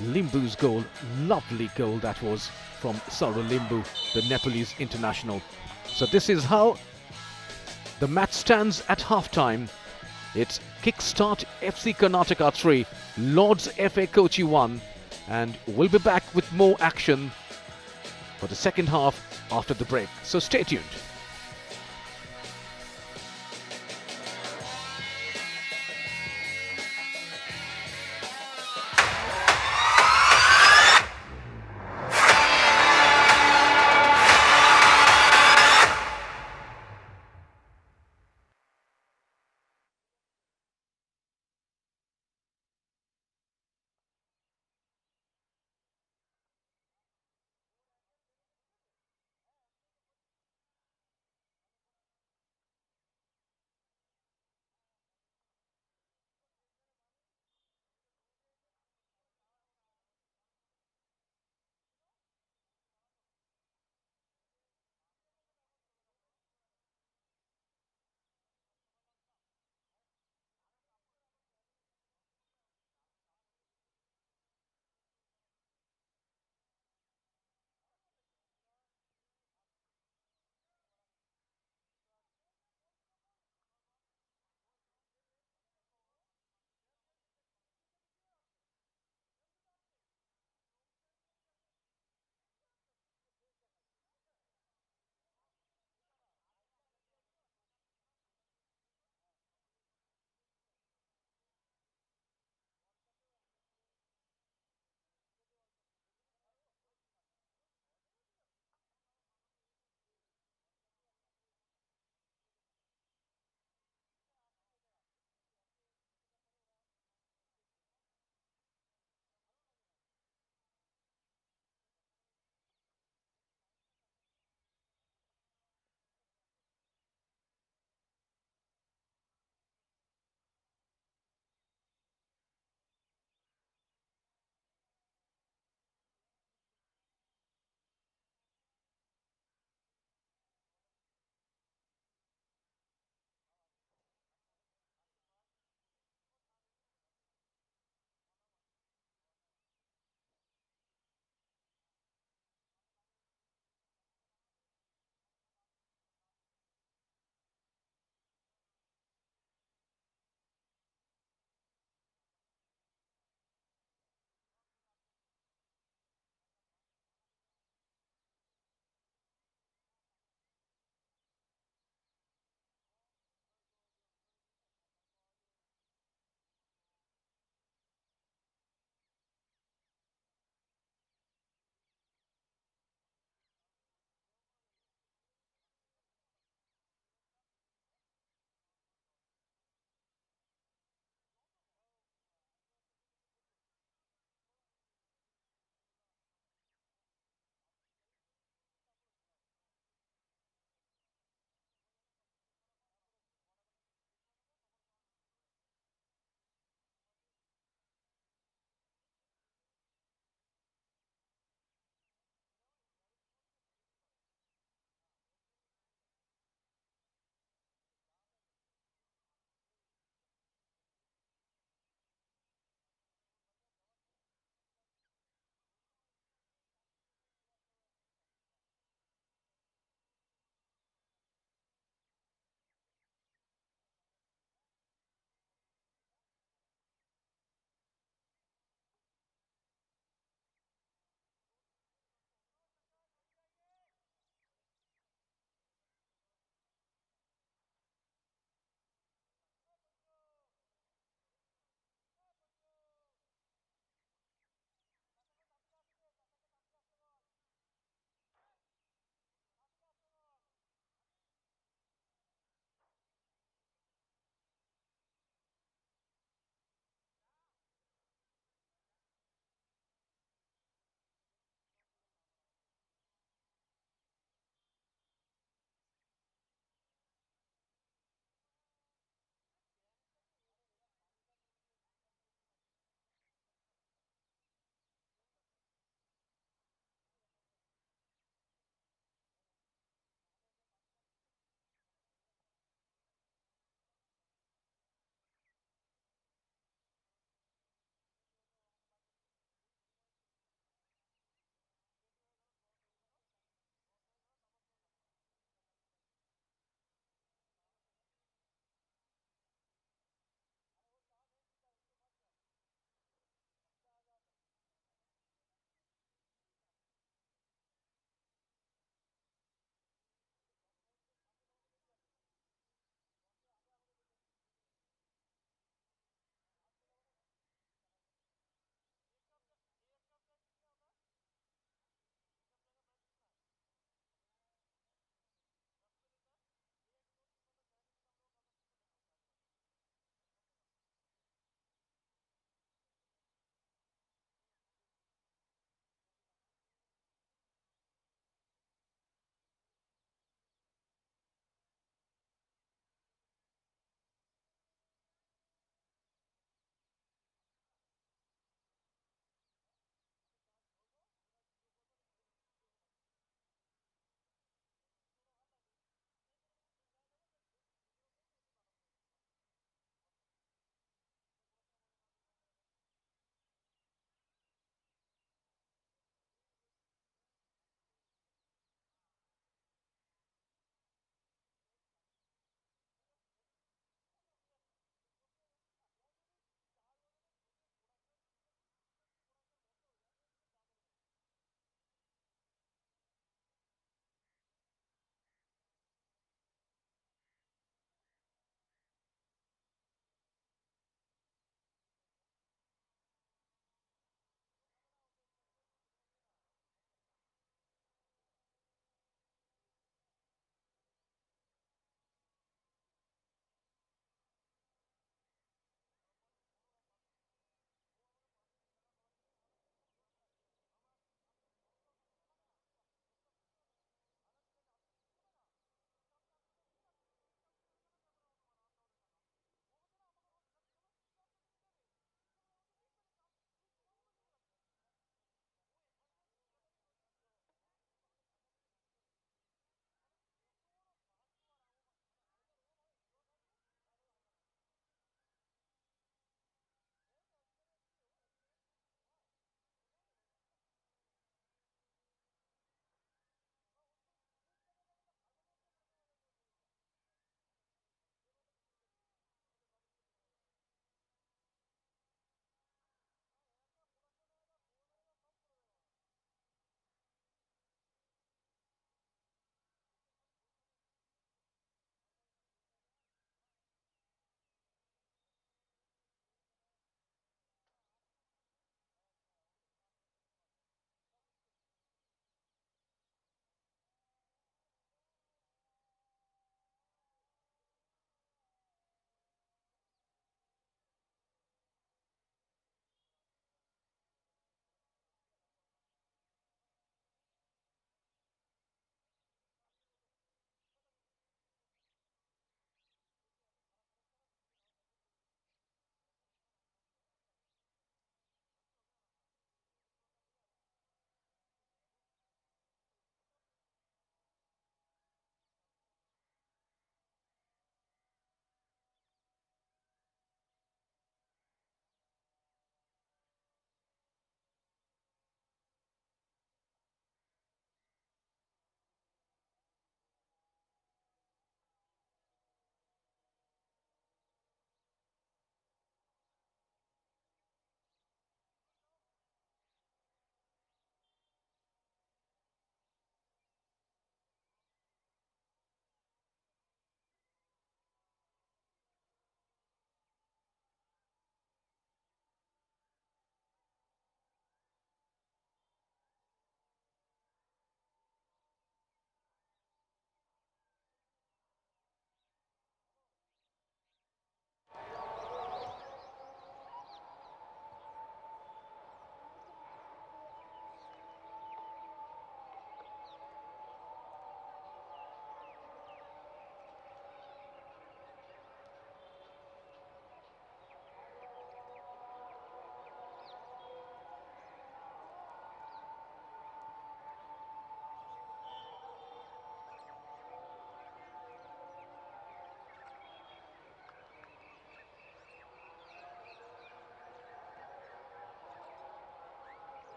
Limbu's goal. Lovely goal that was from Saurav Limbu, the Nepalese international. So this is how the match stands at half-time. It's Kickstart FC Karnataka 3, Lords FA Kochi 1, and we'll be back with more action for the second half after the break. So stay tuned.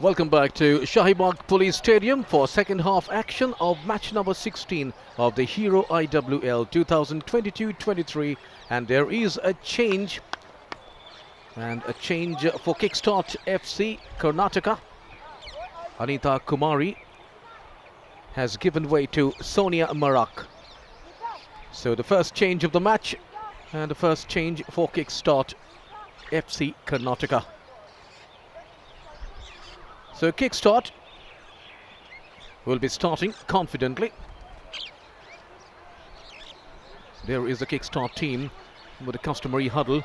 Welcome back to Shahibag Police Stadium for second half action of match number 16 of the Hero IWL 2022-23, and there is a change for Kickstart FC Karnataka. Anita Kumari has given way to Sonia Marak. So the first change of the match and the first change for Kickstart FC Karnataka. So Kickstart will be starting confidently. There is a Kickstart team with a customary huddle,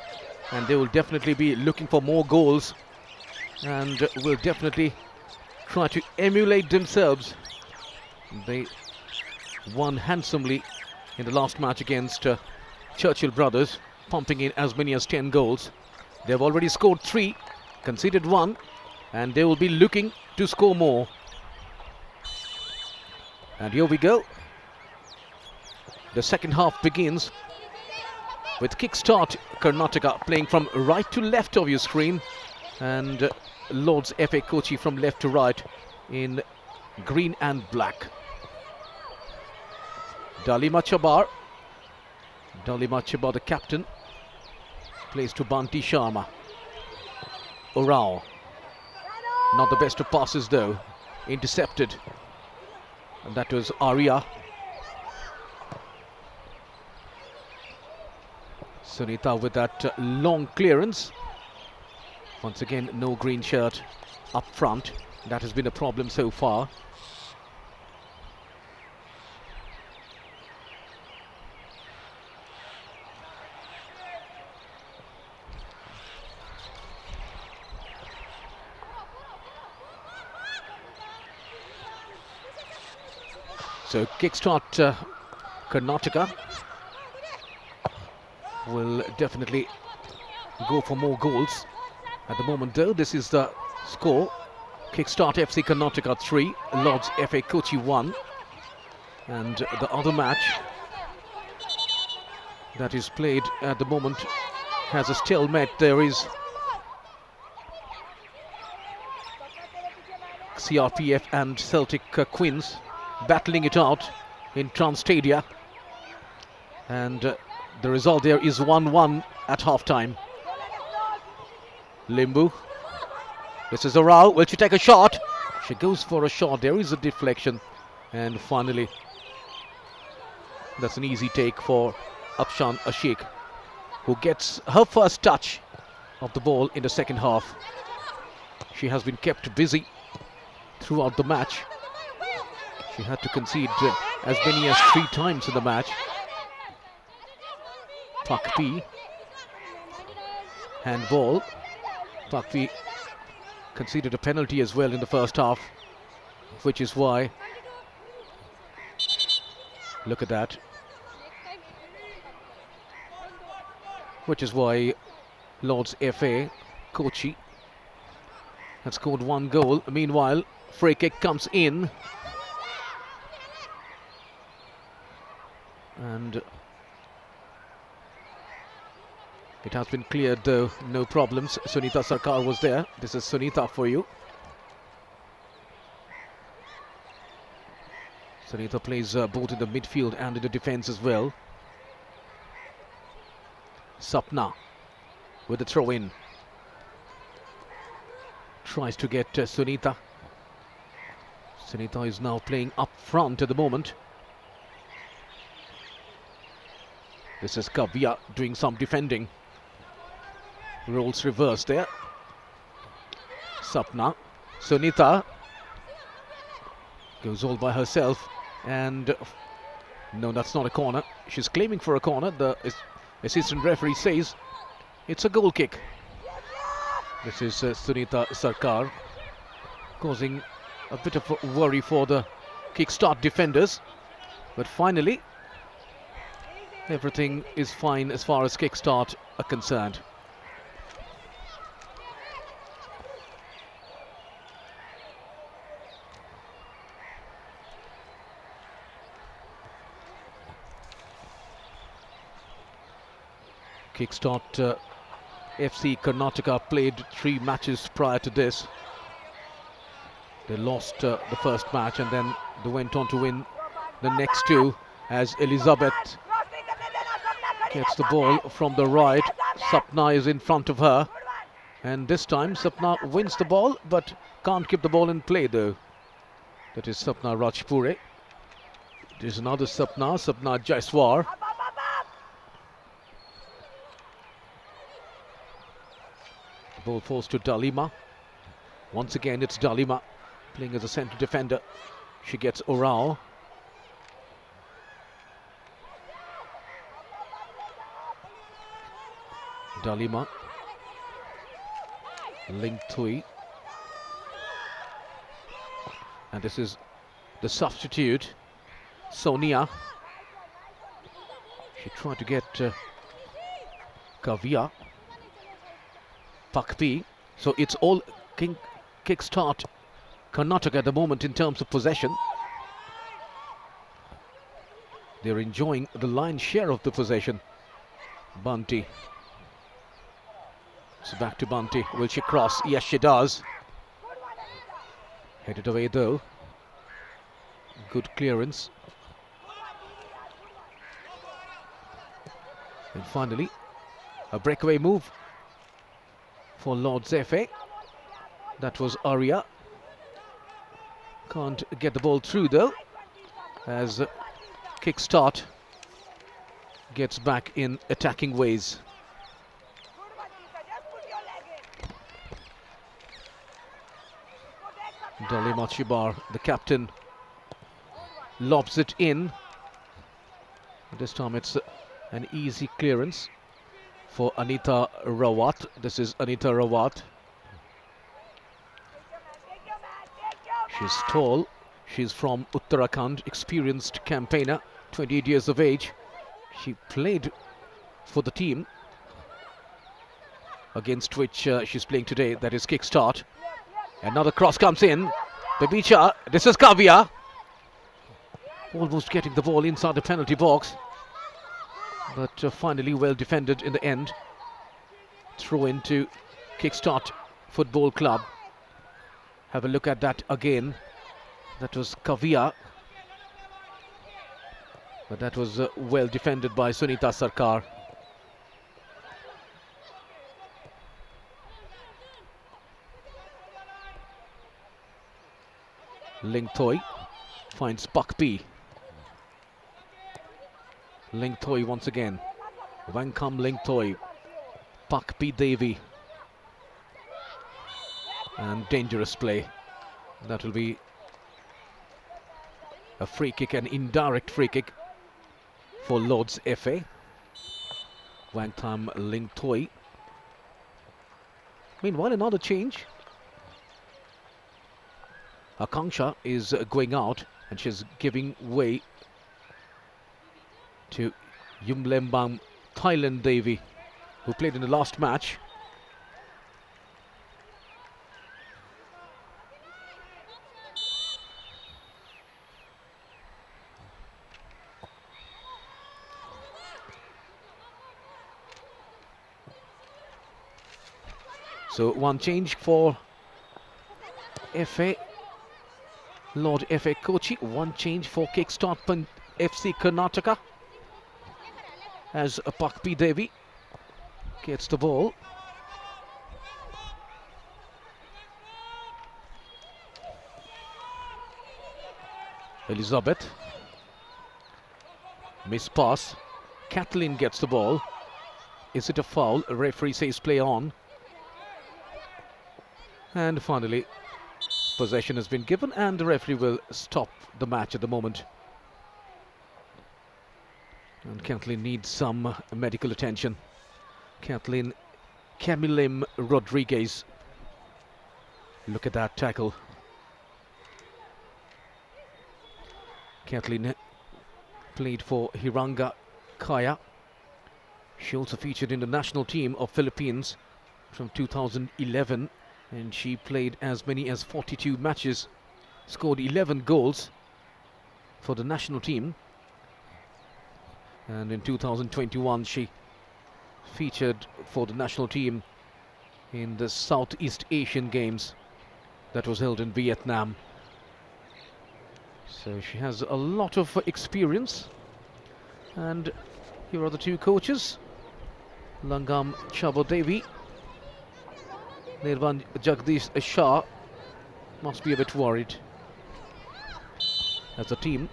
and they will definitely be looking for more goals and will definitely try to emulate themselves. They won handsomely in the last match against Churchill Brothers, pumping in as many as 10 goals. They've already scored 3, conceded 1, and they will be looking to score more. And here we go. The second half begins with Kickstart Karnataka playing from right to left of your screen, and Lords FA Kochi from left to right in green and black. Dalima Chabar, the captain, plays to Banti Sharma. Orao, not the best of passes though, intercepted, and that was Arya. Sunita with that long clearance. Once again, no green shirt up front. That has been a problem so far. So Kickstart Karnataka will definitely go for more goals. At the moment though, this is the score. Kickstart FC Karnataka 3, Lords FA Kochi 1. And the other match that is played at the moment has a stalemate. There is CRPF and Celtic Queens battling it out in Transstadia, and the result there is 1-1 at half-time. Limbu, this is Arao. Will she take a shot? She goes for a shot. There is a deflection, and finally that's an easy take for Afshan Ashik, who gets her first touch of the ball in the second half. She has been kept busy throughout the match. She had to concede as many as 3 times in the match. Pak P, handball. Pak P conceded a penalty as well in the first half, which is why, look at that, which is why Lords FA Kochi had scored 1 goal. Meanwhile, free kick comes in, and it has been cleared though, no problems. Sunita Sarkar was there. This is Sunita for you. Sunita plays both in the midfield and in the defense as well. Sapna with the throw in. Tries to get Sunita. Sunita is now playing up front at the moment. This is Kavya doing some defending. Roles reversed there. Sapna. Sunita goes all by herself, and no, that's not a corner. She's claiming for a corner. The assistant referee says it's a goal kick. This is Sunita Sarkar, causing a bit of a worry for the Kickstart defenders, but finally everything is fine as far as Kickstart are concerned. Kickstart FC Karnataka played 3 matches prior to this. They lost the first match and then they went on to win the next two as Elizabeth gets the ball from the right. Sapna is in front of her. And this time Sapna wins the ball but can't keep the ball in play though. That is Sapna Rajpure. It is another Sapna Jaiswar. The ball falls to Dalima. Once again it's Dalima playing as a centre defender. She gets Orao. Dalima. Ling Tui. And this is the substitute, Sonia. She tried to get Kavya. Pakpi. So it's all Kickstart Karnataka at the moment in terms of possession. They're enjoying the lion's share of the possession. Bunty. It's back to Bunty. Will she cross? Yes, she does. Headed away though. Good clearance. And finally, a breakaway move for Lord's FA. That was Arya. Can't get the ball through though, as Kickstart gets back in attacking ways. Dalima Chibar, the captain, lobs it in. This time it's an easy clearance for Anita Rawat. This is Anita Rawat. She's tall. She's from Uttarakhand, experienced campaigner, 28 years of age. She played for the team against which she's playing today, that is Kickstart. Another cross comes in. Babicha, this is Kavya. Almost getting the ball inside the penalty box. But finally well defended in the end. Throw into Kickstart Football Club. Have a look at that again. That was Kavya. But that was well defended by Sunita Sarkar. Ling Thoi finds Pakpi. Ling Thoi once again. Wangkam Ling Thoi. Pakpi Devi. And dangerous play. That will be a free kick, an indirect free kick for Lord's FA. Wangkam Ling Thoi. Meanwhile, another change. Akanksha is going out and she's giving way to Yumlembang Thailand Devi, who played in the last match. So one change for FA. Lord FA Kochi, one change for Kickstart FC Karnataka as Pakpi Devi gets the ball. Elizabeth, miss pass. Kathleen gets the ball. Is it a foul? A referee says play on. And finally, possession has been given and the referee will stop the match at the moment. And Kathleen needs some medical attention. Kathleen Camilim Rodriguez. Look at that tackle. Kathleen played for Hiranga Kaya. She also featured in the national team of Philippines from 2011. And she played as many as 42 matches, scored 11 goals for the national team. And in 2021, she featured for the national team in the Southeast Asian Games. that was held in Vietnam. So she has a lot of experience. And here are the two coaches. Langam Chabodevi. Nirvan Jagdish Shah must be a bit worried. As a team,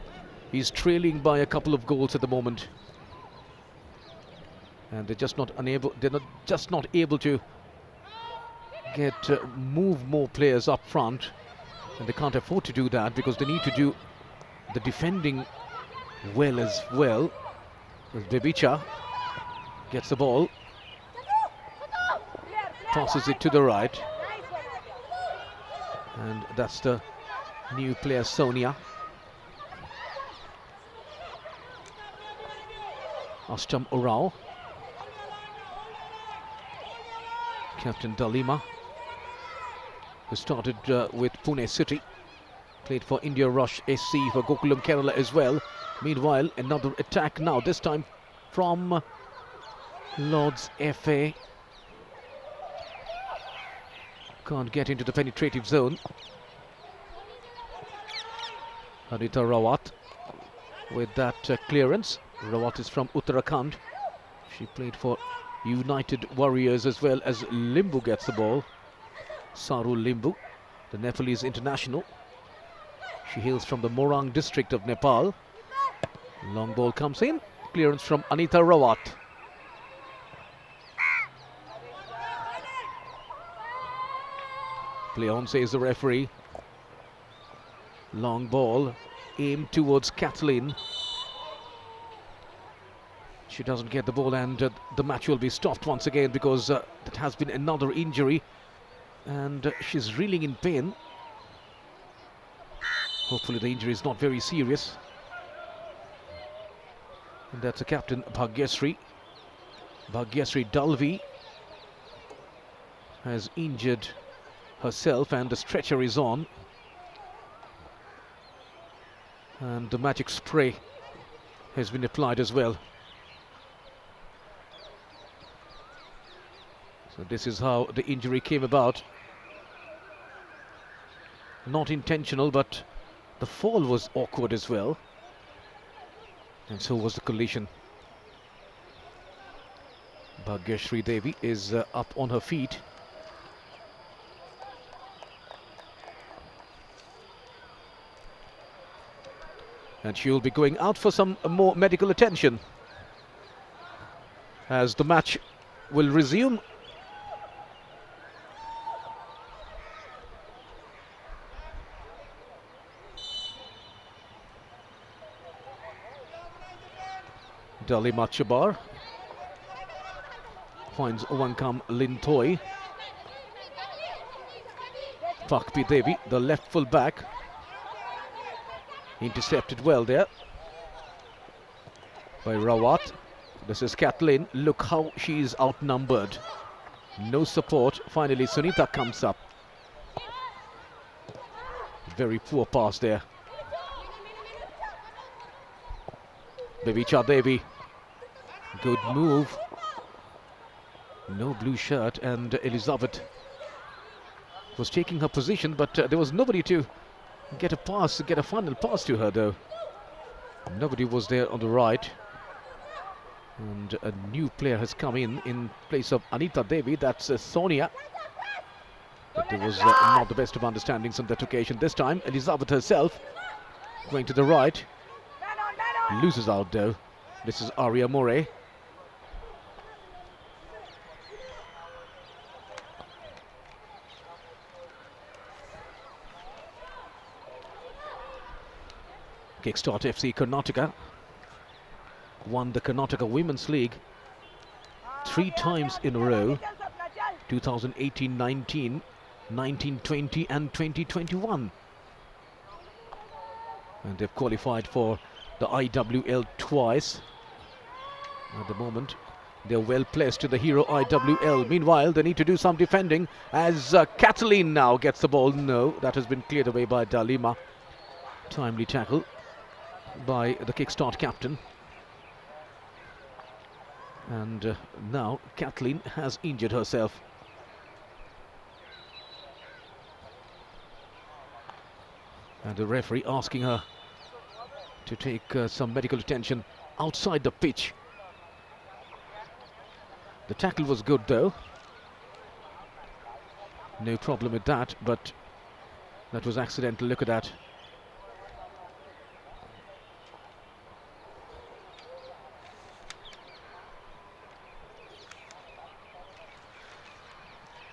he's trailing by a couple of goals at the moment. And they're just not able to move more players up front. And they can't afford to do that because they need to do the defending well as well. As Bebicha gets the ball, tosses it to the right, and that's the new player Sonia. Ashtam Orao, Captain Dalima, who started with Pune City, played for India Rush SC for Gokulam Kerala as well. Meanwhile, another attack now, this time from Lord's FA. Can't get into the penetrative zone. Anita Rawat with that clearance. Rawat is from Uttarakhand. She played for United Warriors as well. As Limbu gets the ball. Saru Limbu, the Nepalese international. She hails from the Morang district of Nepal. Long ball comes in. Clearance from Anita Rawat. Play on, says the referee. Long ball aimed towards Kathleen. She doesn't get the ball, and the match will be stopped once again because that has been another injury, and she's reeling in pain. Hopefully the injury is not very serious. And that's the captain, Bhagyasri. Bhagyasri Dalvi has injured herself, and the stretcher is on. And the magic spray has been applied as well. So this is how the injury came about. Not intentional, but the fall was awkward as well. And so was the collision. Bhagyasri Devi is up on her feet. And she'll be going out for some more medical attention as the match will resume. Dalima Chabar finds Wankam Lintoi. Fakpi Devi, the left full back, intercepted well there by Rawat. This is Kathleen. Look how she is outnumbered. No support. Finally, Sunita comes up. Very poor pass there. Bebicha Devi. Good move. No blue shirt, and Elizabeth was taking her position, but there was nobody to get a final pass to her though. Nobody was there on the right. And a new player has come in place of Anita Devi. That's Sonia. But there was not the best of understandings on that occasion. This time, Elizabeth herself going to the right. Loses out though. This is Arya More. Kickstart FC Karnataka won the Karnataka Women's League 3 times in a row. 2018-19, 19-20 and 2021. And they've qualified for the IWL twice. At the moment, they're well placed to the Hero IWL. Meanwhile, they need to do some defending as Kathleen now gets the ball. No, that has been cleared away by Dalima. Timely tackle by the Kickstart captain. And now Kathleen has injured herself. And the referee asking her to take some medical attention outside the pitch. The tackle was good though. No problem with that, but that was accidental. Look at that.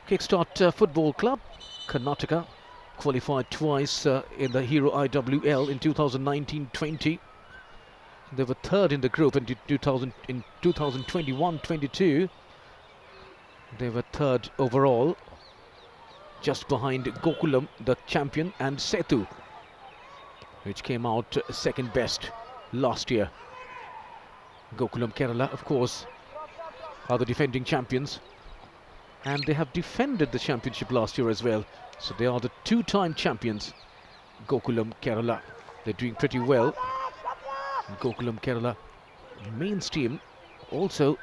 Kickstart Football Club, Karnataka, qualified twice in the Hero IWL in 2019-20. They were third in the group in 2021-22. They were third overall, just behind Gokulam, the champion, and Setu, which came out second best last year. Gokulam Kerala, of course, are the defending champions, and they have defended the championship last year as well. So they are the two-time champions, Gokulam Kerala. They're doing pretty well. Gokulam Kerala mains team also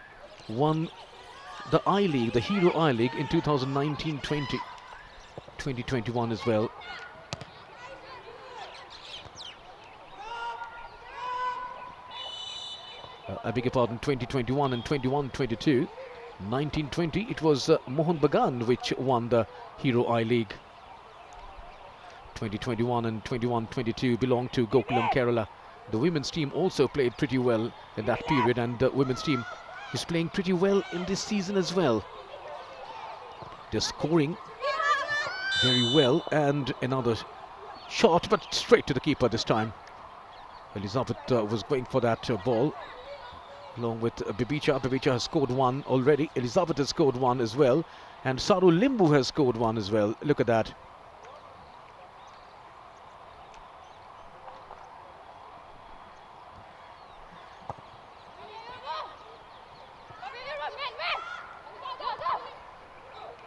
won the I-League, the Hero I-League in 2019-20, 2021 as well. I beg your pardon, 2021 and 21-22. 19-20, it was Mohun Bagan which won the Hero I-League. 2021 and 21-22 belong to Gokulam Kerala. The women's team also played pretty well in that period, and the women's team is playing pretty well in this season as well. They're scoring very well, and another shot, but straight to the keeper this time. Elizabeth was going for that ball along with Bibicha. Bibicha has scored one already. Elizabeth has scored one as well, and Saru Limbu has scored one as well. Look at that.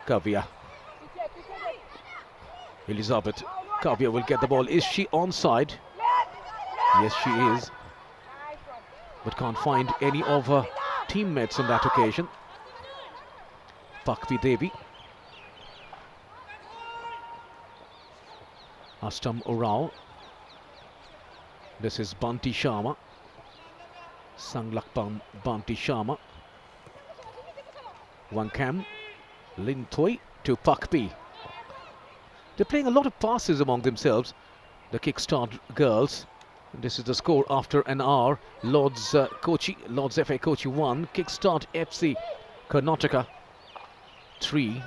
Kavya. Elizabeth. Kavya will get the ball. Is she onside? Yes, she is. But can't find any of her teammates on that occasion. Pakpi Devi. Astam Orao. This is Banti Sharma. Sanglakpan Banti Sharma. Wankam. Lin Thoi to Pakpi. They're playing a lot of passes among themselves, the Kickstart girls. This is the score after an hour. Lords Kochi, Lords FA Kochi 1, Kickstart FC Karnataka 3.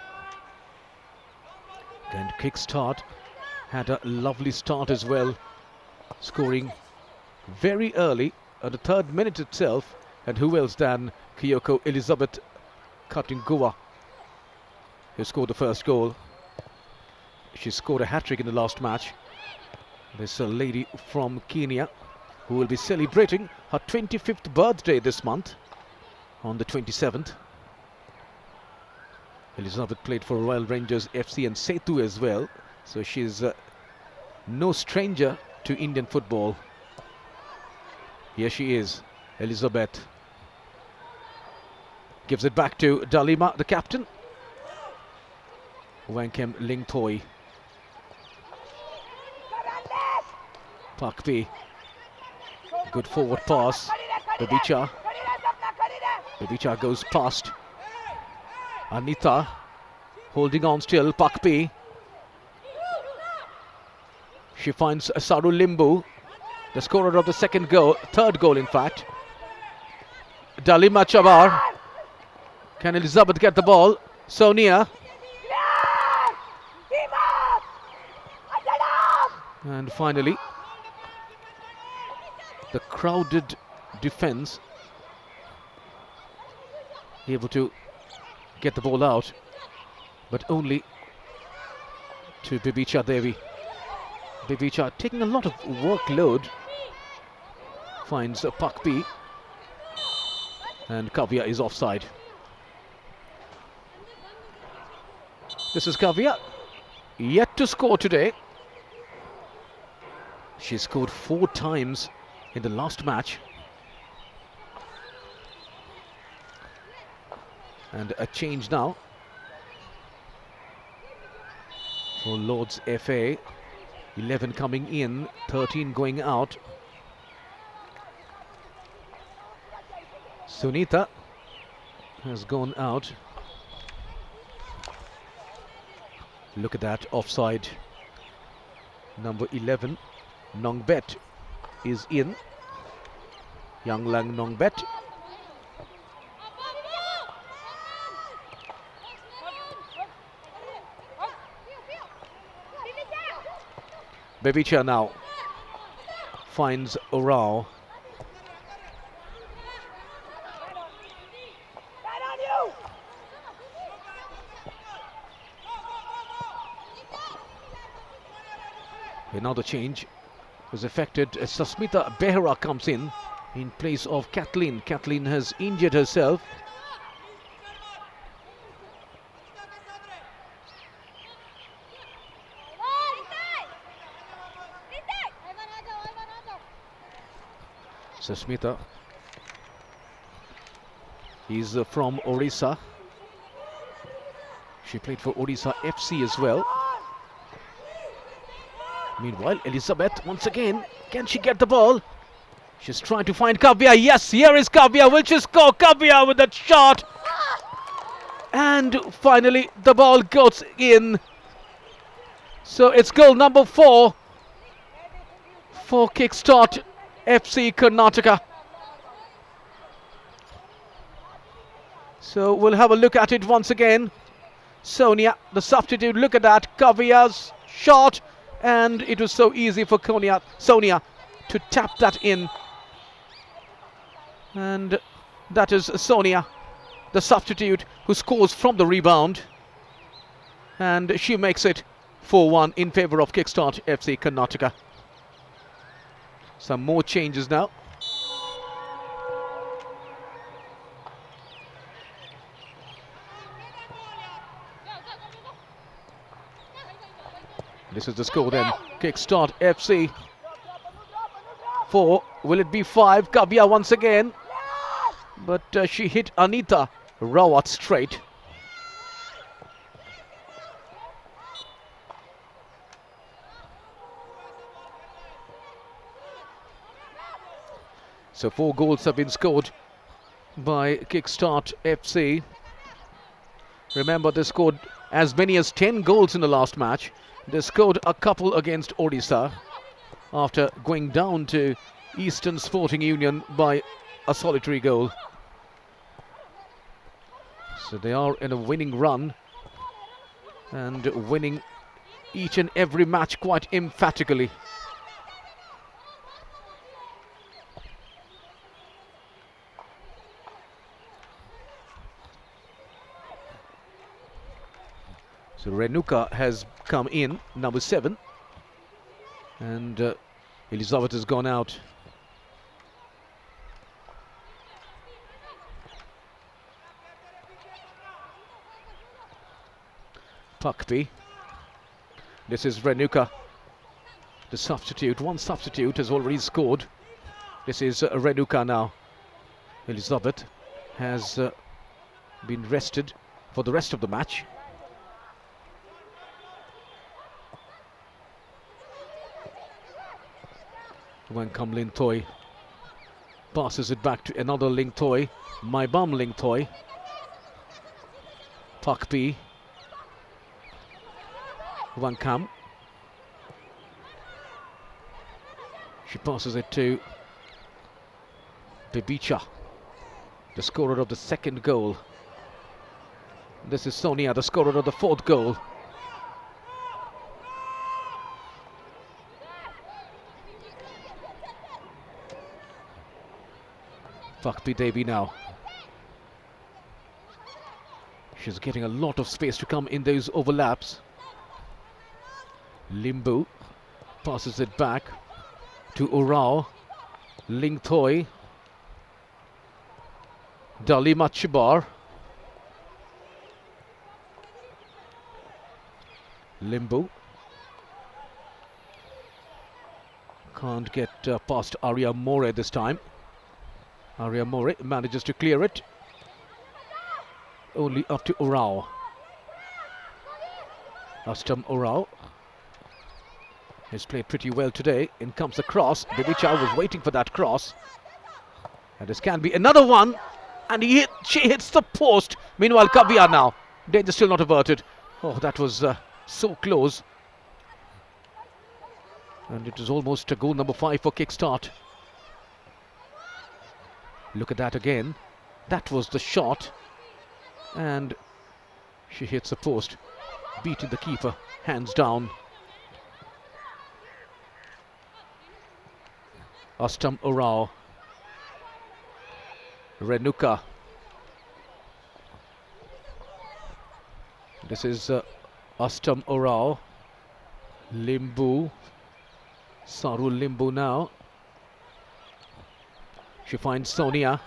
And Kickstart had a lovely start as well, scoring very early at the 3rd minute itself. And who else than Kyoko Elizabeth Katingua, who scored the first goal. She scored a hat-trick in the last match. This lady from Kenya who will be celebrating her 25th birthday this month on the 27th. Elizabeth played for Royal Rangers FC and Setu as well, so she's no stranger to Indian football. Here she is, Elizabeth. Gives it back to Dalima, the captain. Wankem Lingthoi. Pakpi. Good forward pass. Bibicha. Bibicha goes past. Anita. Holding on still. Pakpi. She finds Saru Limbu, the scorer of the second goal, third goal in fact. Dalima Chavar. Can Elizabeth get the ball? Sonia. And finally, the crowded defense able to get the ball out, but only to Bibicha Devi. Bibicha taking a lot of workload, finds Pakpi, and Kavya is offside. This is Kavya, yet to score today. She scored 4 times in the last match. And a change now for Lords FA. 11 coming in, 13 going out. Sunita has gone out. Look at that, offside. Number 11, Nongbet, is in. Yang Lang Nongbet. Bevicha now finds Orao. Another change was affected as Susmita Behra comes in place of Kathleen. Kathleen has injured herself. Susmita is from Orissa. She played for Odisha FC as well. Meanwhile, Elizabeth once again, can she get the ball? She's trying to find Kavya. Yes, here is Kavya. Will she score? Kavya with that shot. And finally, the ball goes in. So it's goal number 4 for Kickstart FC Karnataka. So we'll have a look at it once again. Sonia, the substitute, look at that. Kavya's shot. And it was so easy for Sonia to tap that in. And that is Sonia, the substitute, who scores from the rebound. And she makes it 4-1 in favour of Kickstart FC Karnataka. Some more changes now. This is the score then. Kickstart FC 4. Will it be 5? Kavya once again. But she hit Anita Rawat straight. So 4 goals have been scored by Kickstart FC. Remember, they scored as many as 10 goals in the last match. They scored a couple against Odisha after going down to Eastern Sporting Union by a solitary goal. So they are in a winning run and winning each and every match quite emphatically. So Renuka has come in, number 7. And Elizabeth has gone out. Pakpi. This is Renuka, the substitute. One substitute has already scored. This is Renuka now. Elizabeth has been rested for the rest of the match. Wankam Lingtoy passes it back to another Lingtoy, Maibam Lingtoy. Pakpi, Wankam. She passes it to Bebicha, the scorer of the 2nd goal. This is Sonia, the scorer of the 4th goal. Pakpi Devi now. She's getting a lot of space to come in those overlaps. Limbu passes it back to Urao. Lingtoy. Dalima Chibar. Limbu. Can't get past Arya More this time. Arya More manages to clear it. Only up to Urao. Astam Urao. He's played pretty well today. In comes the cross. Bibicha was waiting for that cross. And this can be another one. And she hits the post. Meanwhile, Kavya now. Danger still not averted. Oh, that was so close. And it is almost a goal number 5 for Kickstart. Look at that again. That was the shot. And she hits the post. Beating the keeper. Hands down. Astam Orao. Renuka. This is Astam Orao. Limbu. Sarul Limbu now. She finds Sonia.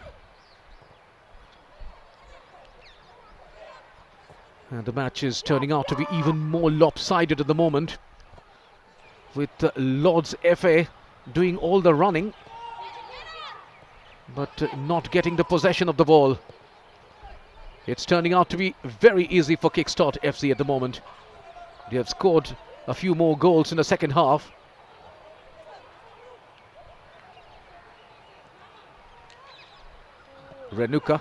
And the match is turning out to be even more lopsided at the moment. With Lord's FA doing all the running. But not getting the possession of the ball. It's turning out to be very easy for Kickstart FC at the moment. They have scored a few more goals in the second half. Renuka.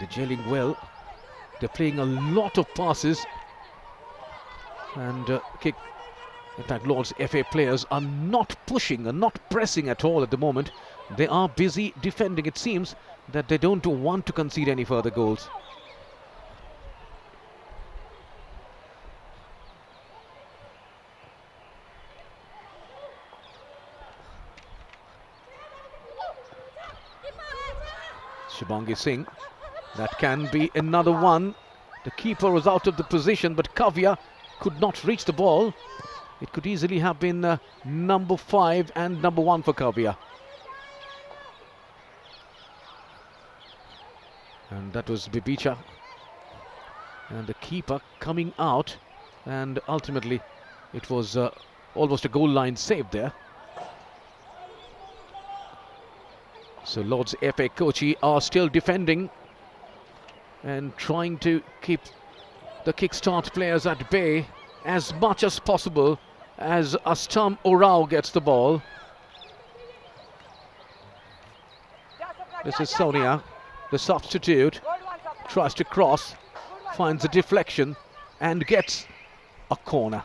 They're gelling well. They're playing a lot of passes. And in fact, Lord's FA players are not pushing and not pressing at all at the moment. They are busy defending. It seems that they don't want to concede any further goals. Shubhangi Singh. That can be another one. The keeper was out of the position, but Kavya could not reach the ball. It could easily have been number 5 and number 1 for Kavya. And that was Bibicha. And the keeper coming out. And ultimately, it was almost a goal line save there. So Lord's FA Kochi are still defending and trying to keep the Kickstart players at bay as much as possible as Astam Orao gets the ball. This is Sonia, the substitute, tries to cross, finds a deflection and gets a corner.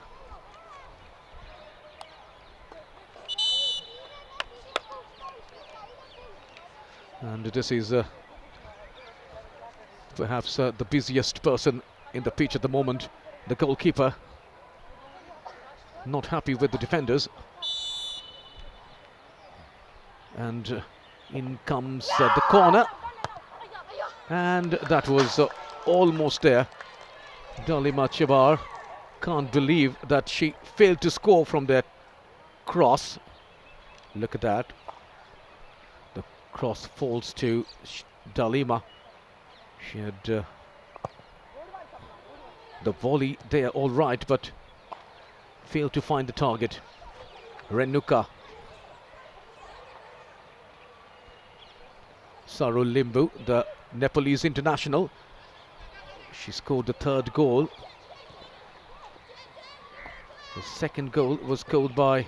And this is perhaps the busiest person in the pitch at the moment, the goalkeeper. Not happy with the defenders. And in comes the corner. And that was almost there. Dalima Chebar can't believe that she failed to score from that cross. Look at that. The cross falls to Dalima. She had the volley there all right, but failed to find the target. Renuka. Sarul Limbu, the Nepalese international. She scored the 3rd goal. The 2nd goal was scored by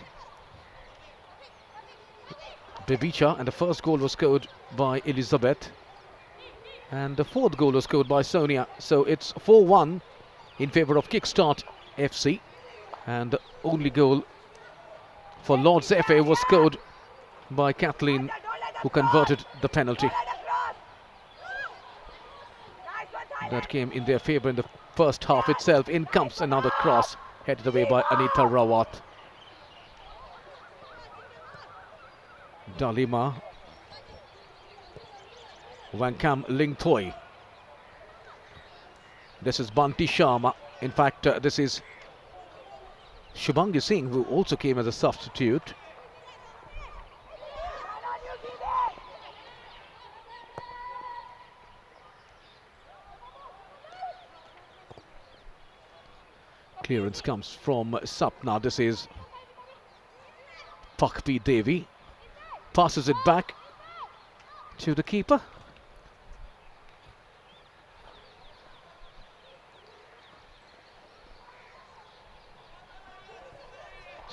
Bibicha, and the 1st goal was scored by Elizabeth. And the 4th goal was scored by Sonia. So it's 4-1 in favour of Kickstart FC. And the only goal for Lord's FA was scored by Kathleen, who converted the penalty. That came in their favour in the first half itself. In comes another cross, headed away by Anita Rawat. Dalima. Wankam Lingthoi. This is Banti Sharma. In fact, this is Shubhangi Singh, who also came as a substitute. Clearance comes from Sapna. This is Pakpi Devi. Passes it back to the keeper.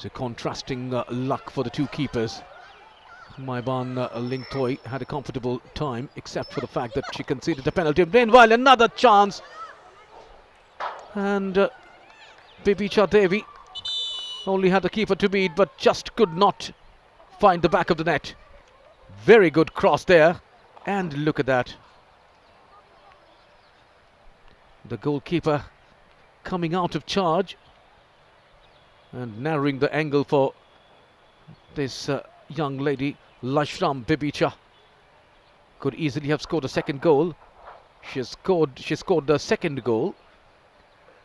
So contrasting luck for the two keepers. Maiban Lingtoi had a comfortable time, except for the fact that she conceded a penalty. Meanwhile, another chance. And Bibicha Devi only had the keeper to beat, but just could not find the back of the net. Very good cross there. And look at that. The goalkeeper coming out of charge and narrowing the angle for this young lady, Lashram Bibicha. Could easily have scored a second goal. She scored the second goal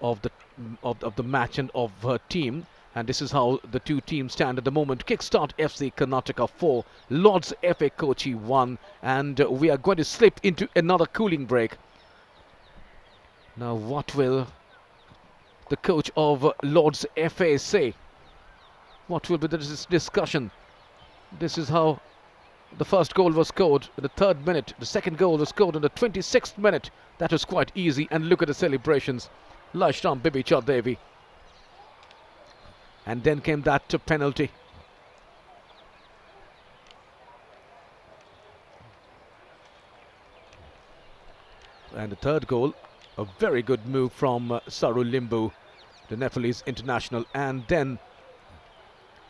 of the match and of her team. And this is how the two teams stand at the moment. Kickstart FC Karnataka 4, Lords FA Kochi 1. And we are going to slip into another cooling break. Now what will the coach of Lords FA say? What will be the discussion? This is how the first goal was scored in the 3rd minute. The second goal was scored in the 26th minute. That was quite easy. And look at the celebrations. Lashram Bibicha Devi. And then came that penalty. And the third goal, a very good move from Saru Limbu, the Nepalese international. And then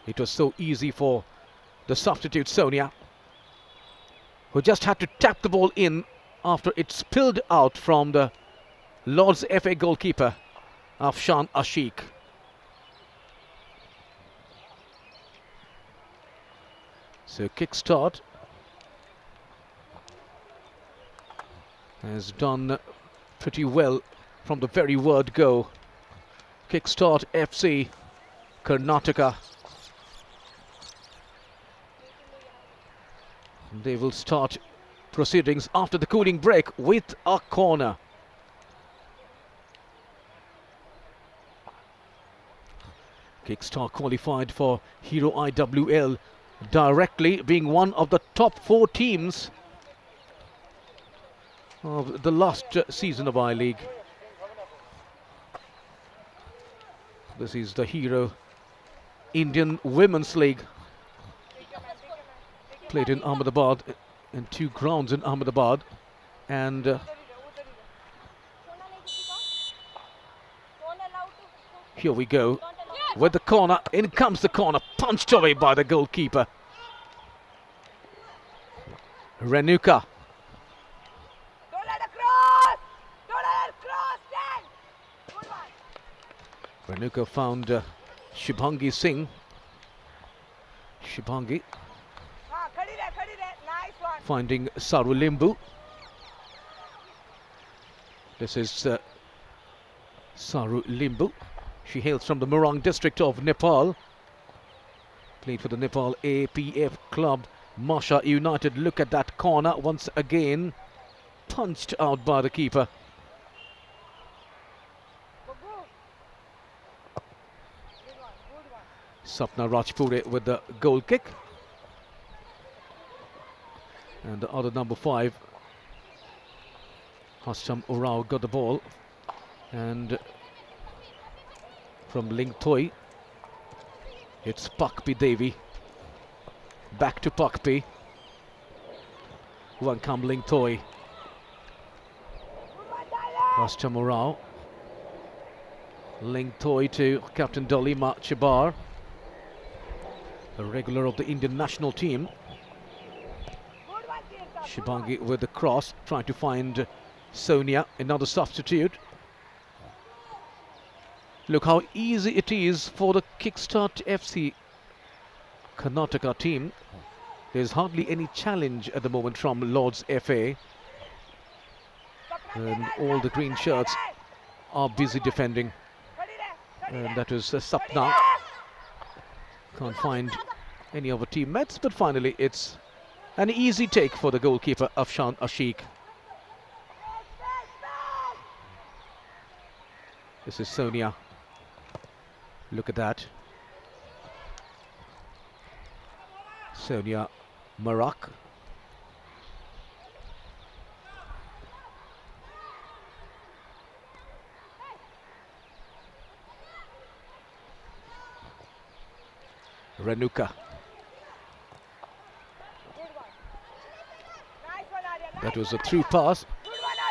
it was so easy for the substitute Sonia, who just had to tap the ball in after it spilled out from the Lord's FA goalkeeper, Afshan Ashik. So Kickstart has done pretty well from the very word go. Kickstart FC Karnataka. They will start proceedings after the cooling break with a corner. Kickstart qualified for Hero IWL directly, being one of the top 4 teams of the last season of I-League. This is the Hero Indian Women's League, played in Ahmedabad, in 2 grounds in Ahmedabad. And here we go with the corner. In comes the corner, punched away by the goalkeeper, Renuka. Renuka found Shubhangi Singh. Shubhangi finding Saru Limbu. This is Saru Limbu. She hails from the Morang district of Nepal. Played for the Nepal APF club, Masha United. Look at that corner once again. Punched out by the keeper. Sapna Rajpure with the goal kick. And the other number 5, Hastam Urao, got the ball. And from Lingtoi, it's Pakpi Devi. Back to Pakpi. Wankam Lingtoi. Hastam Urao. Lingtoi to Captain Dolima Chibar, a regular of the Indian national team. Shibangi with the cross, trying to find Sonia, another substitute. Look how easy it is for the Kickstart FC Karnataka team. There's hardly any challenge at the moment from Lords FA. And all the green shirts are busy defending. And that was Sapna. Can't find any of her teammates, but finally it's an easy take for the goalkeeper, Afshan Ashik. This is Sonia. Look at that. Sonia Marak. Renuka. That was a through pass.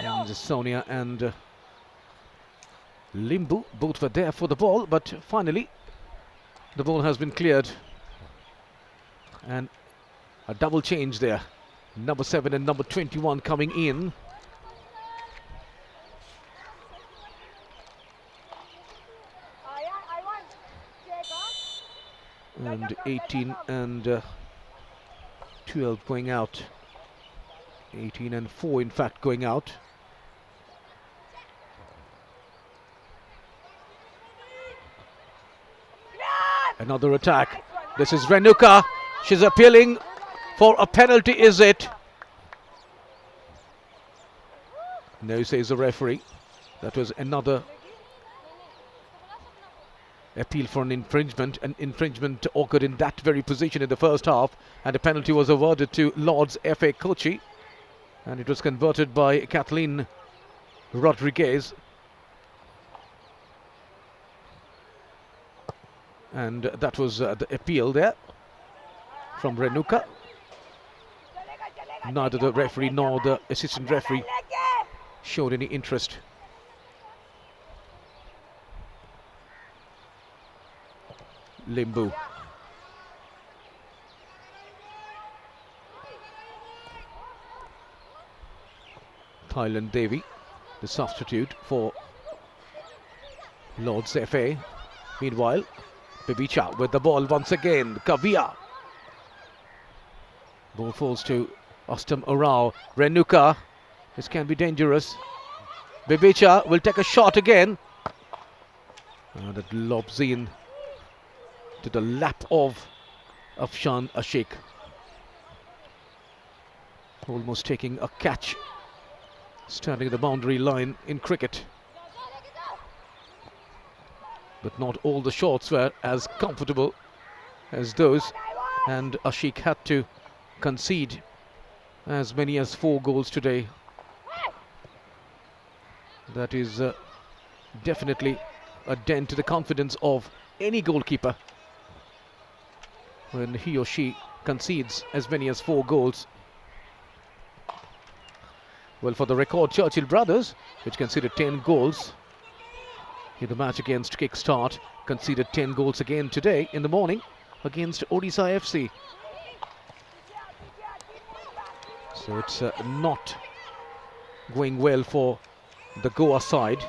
And Sonia and Limbu both were there for the ball, but finally the ball has been cleared. And a double change there. Number 7 and number 21 coming in. And 18 and 12 going out. 18 and 4 in fact going out. Another attack. This is Renuka. She's appealing for a penalty, is it? No, says the referee. That was another appeal for an infringement. An infringement occurred in that very position in the first half, and a penalty was awarded to Lord's FA Kochi, and it was converted by Kathleen Rodriguez. And that was the appeal there from Renuka. Neither the referee nor the assistant referee showed any interest. Limbu. Thailand Devi, the substitute for Lord's FA. Meanwhile, Bibicha with the ball once again. Kavia. Ball falls to Ostam Arao. Renuka. This can be dangerous. Bibicha will take a shot again. And it lobs in to the lap of Afshan Ashik. Almost taking a catch. Standing at the boundary line in cricket. But not all the shots were as comfortable as those, and Ashik had to concede as many as 4 goals today. That is definitely a dent to the confidence of any goalkeeper when he or she concedes as many as 4 goals. Well, for the record, Churchill Brothers, which conceded 10 goals in the match against Kickstart, conceded 10 goals again today in the morning against Odisha FC. So it's not going well for the Goa side.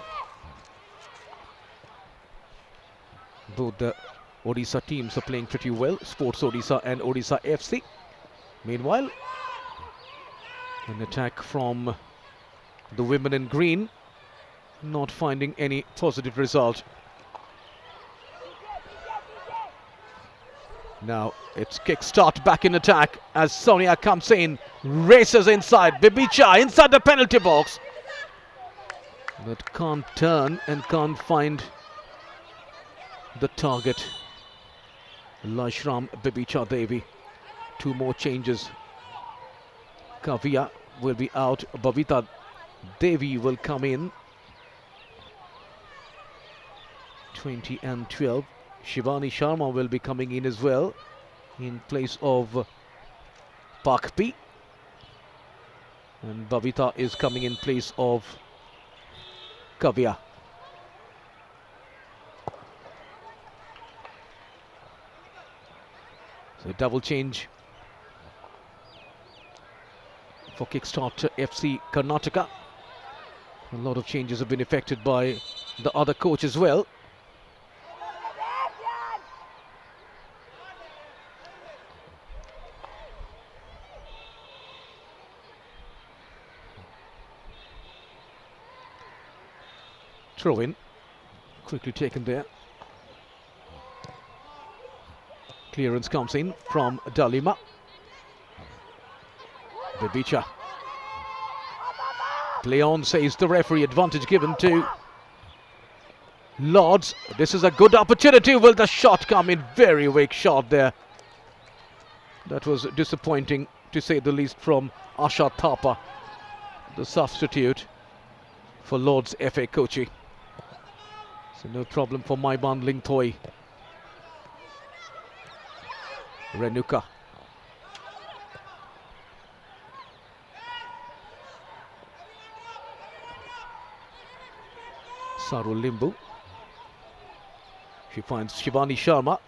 Both the Odisha teams are playing pretty well, Sports Odisha and Odisha FC. Meanwhile, an attack from the women in green, not finding any positive result. Now it's Kickstart back in attack as Sonia comes in, races inside. Bibicha inside the penalty box, but can't turn and can't find the target. Lashram Bibicha Devi. 2 more changes. Kavya will be out. Babita Devi will come in. 20 and 12. Shivani Sharma will be coming in as well in place of Pakpi. And Babita is coming in place of Kavya. So double change for Kickstart FC Karnataka. A lot of changes have been effected by the other coach as well. Throw in, quickly taken there. Clearance comes in from Dalima. Bibicha. Play on, says the referee. Advantage given to Lords. This is a good opportunity. Will the shot come in? Very weak shot there. That was disappointing, to say the least, from Asha Thapa, the substitute for Lords FA Kochi. So no problem for Maiban Lingthoi. Renuka. Saru Limbu. She finds Shivani Sharma,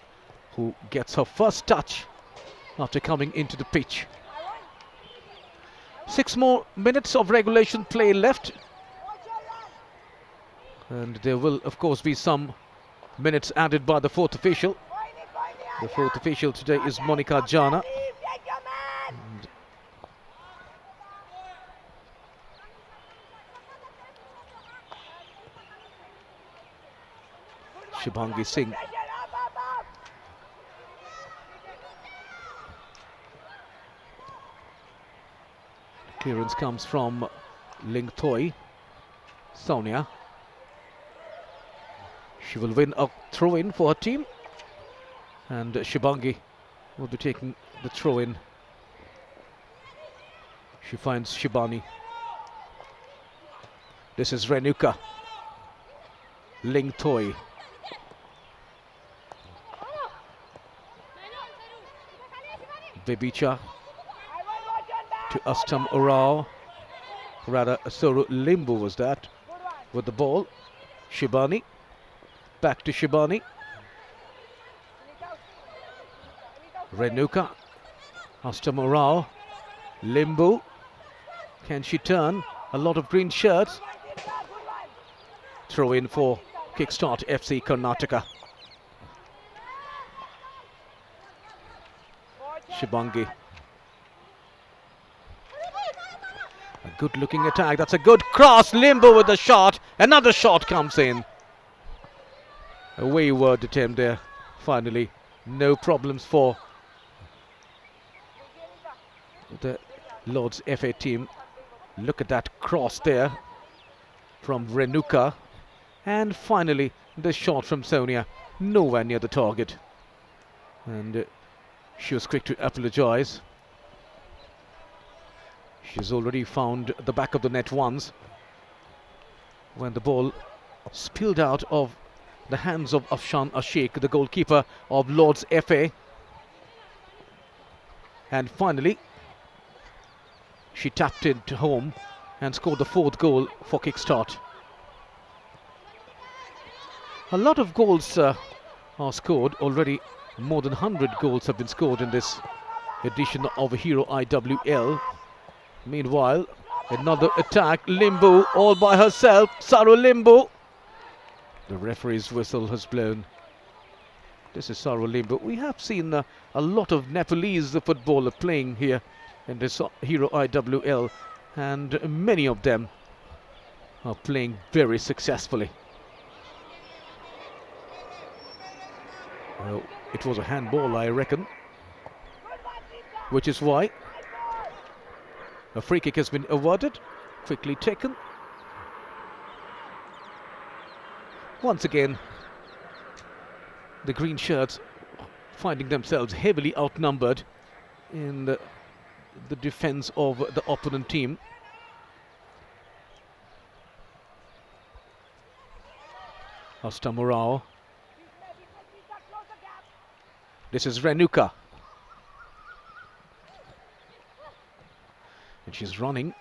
who gets her first touch after coming into the pitch. 6 more minutes of regulation play left. And there will, of course, be some minutes added by the fourth official. The fourth official today is Monica Jana. And Shubhangi Singh. Clearance comes from Ling Thoi. Sonia. She will win a throw-in for her team. And Shubhangi will be taking the throw-in. She finds Shibani. This is Renuka. Ling Thoi. Bebicha to Astam Urao. Rather, Saru Limbu was that with the ball. Shibani. Back to Shibani. Renuka. Astam Urao. Limbu. Can she turn? A lot of green shirts. Throw in for Kickstart FC Karnataka. Shibhangi. A good looking attack. That's a good cross. Limbu with the shot. Another shot comes in. A wayward attempt there. Finally, no problems for the Lord's FA team. Look at that cross there from Renuka. And finally, the shot from Sonia. Nowhere near the target. And she was quick to apologize. She's already found the back of the net once when the ball spilled out of the hands of Afshan Ashik, the goalkeeper of Lord's FA. And finally, she tapped it home and scored the 4th goal for Kickstart. A lot of goals are scored already. More than 100 goals have been scored in this edition of Hero IWL. Meanwhile, another attack. Limbu all by herself. Saru Limbu. The referee's whistle has blown. This is Saru Limbu. We have seen a lot of Nepalese footballers playing here in this Hero IWL, and many of them are playing very successfully. Well, it was a handball, I reckon, which is why a free kick has been awarded, quickly taken. Once again, the green shirts finding themselves heavily outnumbered in the defense of the opponent team. Astamurao. This is Renuka. And she's running,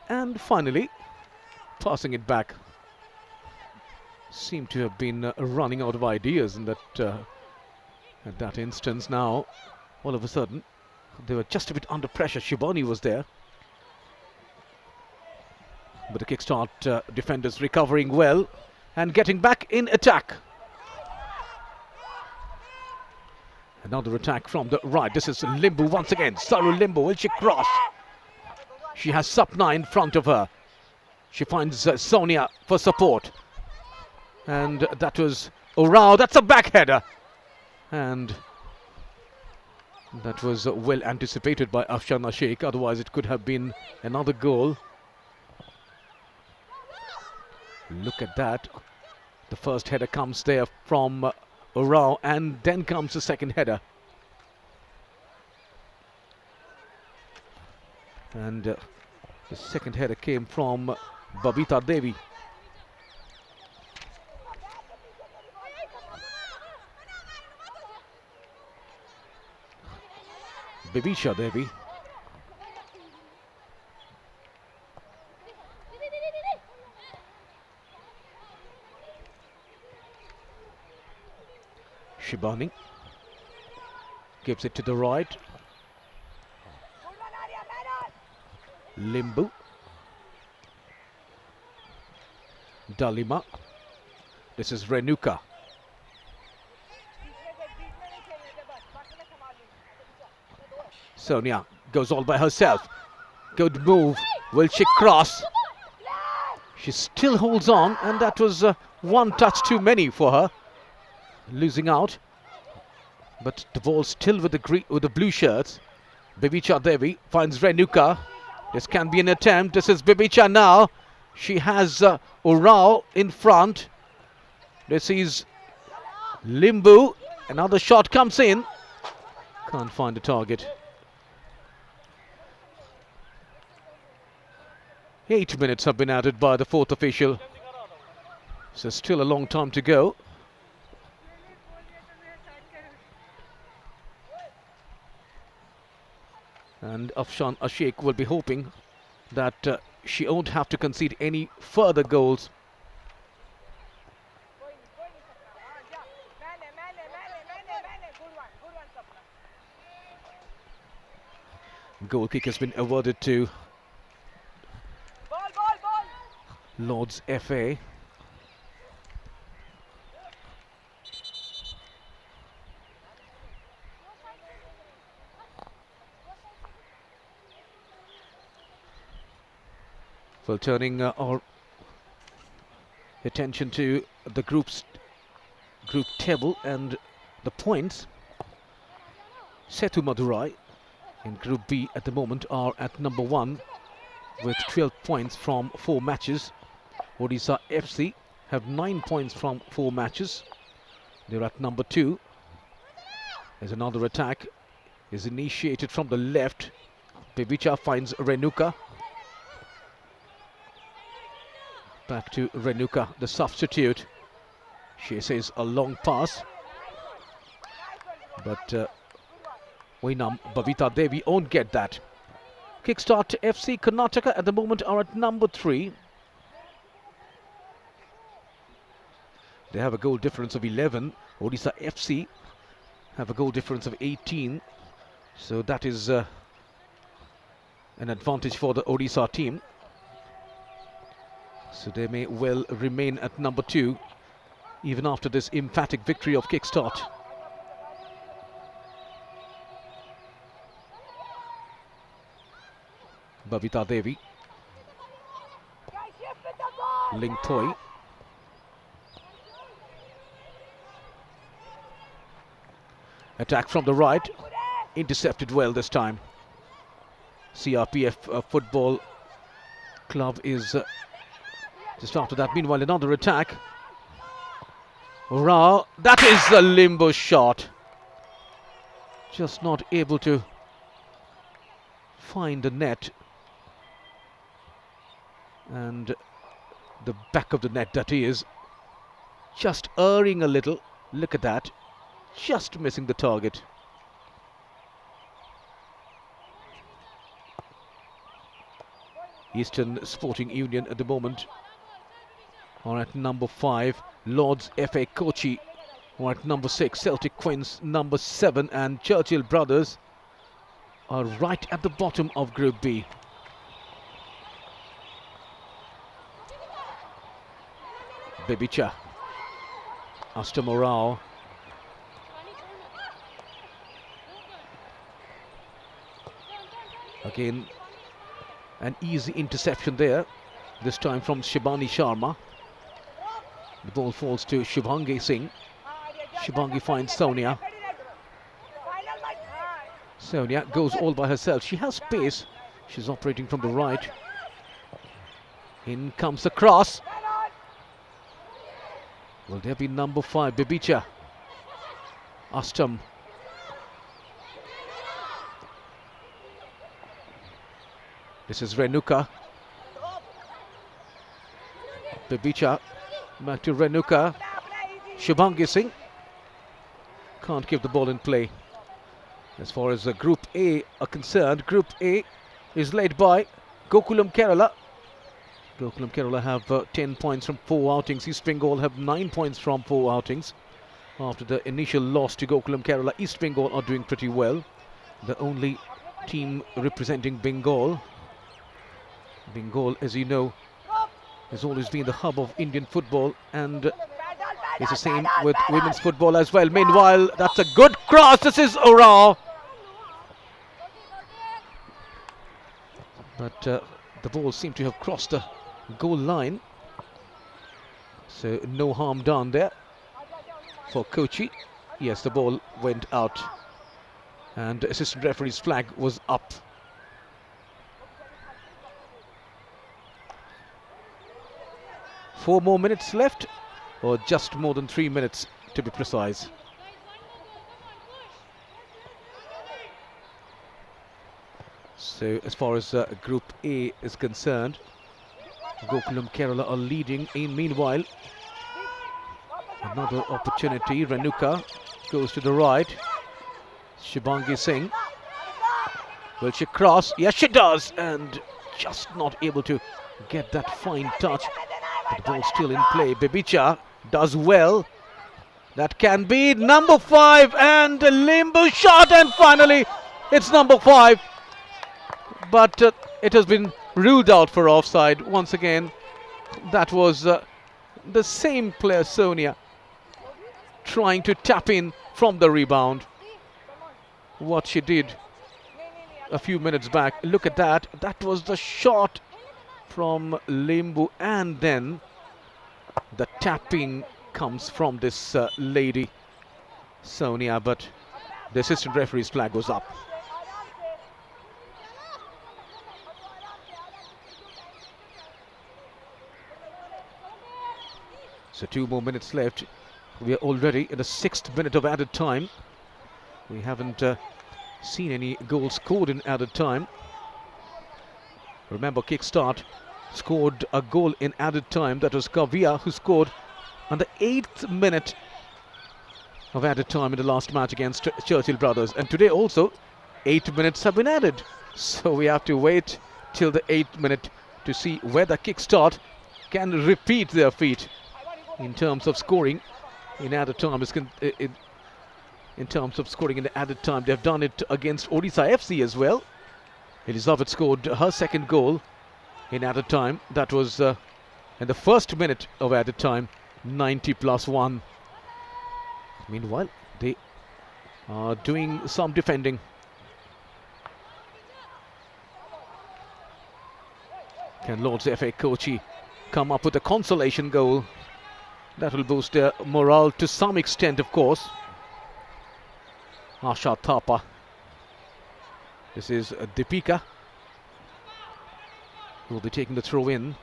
and finally passing it back. Seemed to have been running out of ideas in that at that instance. Now, all of a sudden, they were just a bit under pressure. Shibani was there. But the Kickstart defenders recovering well and getting back in attack. Another attack from the right. This is Limbu once again. Saru Limbu, will she cross? She has Sapna in front of her. She finds Sonia for support. And that was Urao. That's a back header. And that was well anticipated by Afshan Ashik. Otherwise, it could have been another goal. Look at that. The first header comes there from Urao, and then comes the second header. And the second header came from Babita Devi. Bibicha Devi. Shibani gives it to the right. Limbu. Dalima. This is Renuka. Sonia goes all by herself. Good move. Will she cross? She still holds on, and that was one touch too many for her. Losing out. But the ball still with the blue shirts. Bibicha Devi finds Renuka. This can be an attempt. This is Bibicha now. She has Urao in front. This is Limbu. Another shot comes in. Can't find the target. 8 minutes have been added by the fourth official. So still a long time to go. And Afshan Ashik will be hoping that she won't have to concede any further goals. Goal kick has been awarded to Lord's FA. Well, turning our attention to the group table and the points. Setu Madurai in Group B at the moment are at number 1 with 12 points from 4 matches. Odisha FC have 9 points from 4 matches. They're at number 2. There's another attack. Is initiated from the left. Bibicha finds Renuka. Back to Renuka, the substitute. She says a long pass. But Wainam Babita Devi won't get that. Kickstart FC Karnataka at the moment are at number 3. They have a goal difference of 11. Odisha FC have a goal difference of 18. So that is an advantage for the Odisha team. So they may well remain at number 2 even after this emphatic victory of Kickstart. Babita Devi. Ling Thoi. Attack from the right. Intercepted well this time. CRPF football club is just after that. Meanwhile, another attack. Rao. That is a limbo shot. Just not able to find the net. And the back of the net, that is. Just erring a little. Look at that. Just missing the target. Eastern Sporting Union at the moment are at number 5. Lord's FA Kochi are at number 6. Celtic Queens number 7. And Churchill Brothers are right at the bottom of Group B. Bibicha. Astamorao. Again, an easy interception there. This time from Shibani Sharma. The ball falls to Shubhangi Singh. Shubhangi finds Sonia. Sonia goes all by herself. She has space. She's operating from the right. In comes the cross. Will there be number 5, Bibicha? Astam. This is Renuka. Bibicha. Back to Renuka. Shubhangi Singh. Can't keep the ball in play. As far as Group A are concerned, Group A is led by Gokulam Kerala. Gokulam Kerala have 10 points from 4 outings. East Bengal have 9 points from 4 outings. After the initial loss to Gokulam Kerala, East Bengal are doing pretty well. The only team representing Bengal. Bengal, as you know, has always been the hub of Indian football, and it's the same with women's football as well. Meanwhile, that's a good cross. This is Ora. But the ball seemed to have crossed the goal line. So no harm done there for Kochi. Yes, the ball went out. And the assistant referee's flag was up. Four more minutes left, or just more than 3 minutes to be precise. So as far as Group A is concerned, Gokulam Kerala are leading. Meanwhile, another opportunity. Renuka goes to the right. Shibangi Singh. Will she cross? Yes, she does. And just not able to get that fine touch. But the ball still in play. Bibicha does well. That can be number 5. And a limbo shot. And finally, it's number 5. But it has been ruled out for offside. Once again, that was the same player, Sonia, trying to tap in from the rebound. What she did a few minutes back. Look at that. That was the shot from Limbu, and then the tapping comes from this lady, Sonia, but the assistant referee's flag was up. So 2 more minutes left. We are already in the 6th minute of added time. We haven't seen any goals scored in added time. Remember, Kickstart scored a goal in added time. That was Kavya, who scored on the 8th minute of added time in the last match against Churchill Brothers. And today also 8 minutes have been added. So we have to wait till the 8th minute to see whether Kickstart can repeat their feat in terms of scoring in added time. In terms of scoring in the added time, they've done it against Odisha FC as well. Elizabeth scored her 2nd goal in added time. That was in the 1st minute of added time, 90+1. Meanwhile, they are doing some defending. Can Lords FA Kochi come up with a consolation goal? That will boost their morale to some extent, of course. Asha Thapa. This is Deepika, who will be taking the throw in.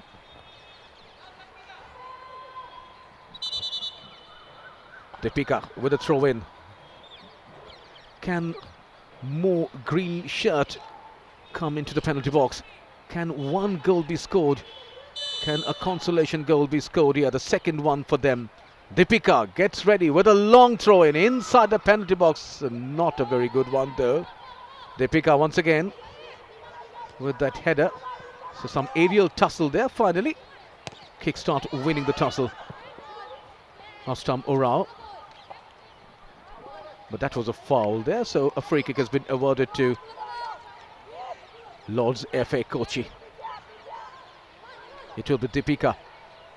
Deepika with a throw in. Can more green shirt come into the penalty box? Can one goal be scored? Can a consolation goal be scored here? The 2nd one for them. Deepika gets ready with a long throw in inside the penalty box. Not a very good one though. Deepika once again with that header. So some aerial tussle there finally. Kickstart winning the tussle. Astam Orao. But that was a foul there. So a free kick has been awarded to Lords FA Kochi. It will be Deepika,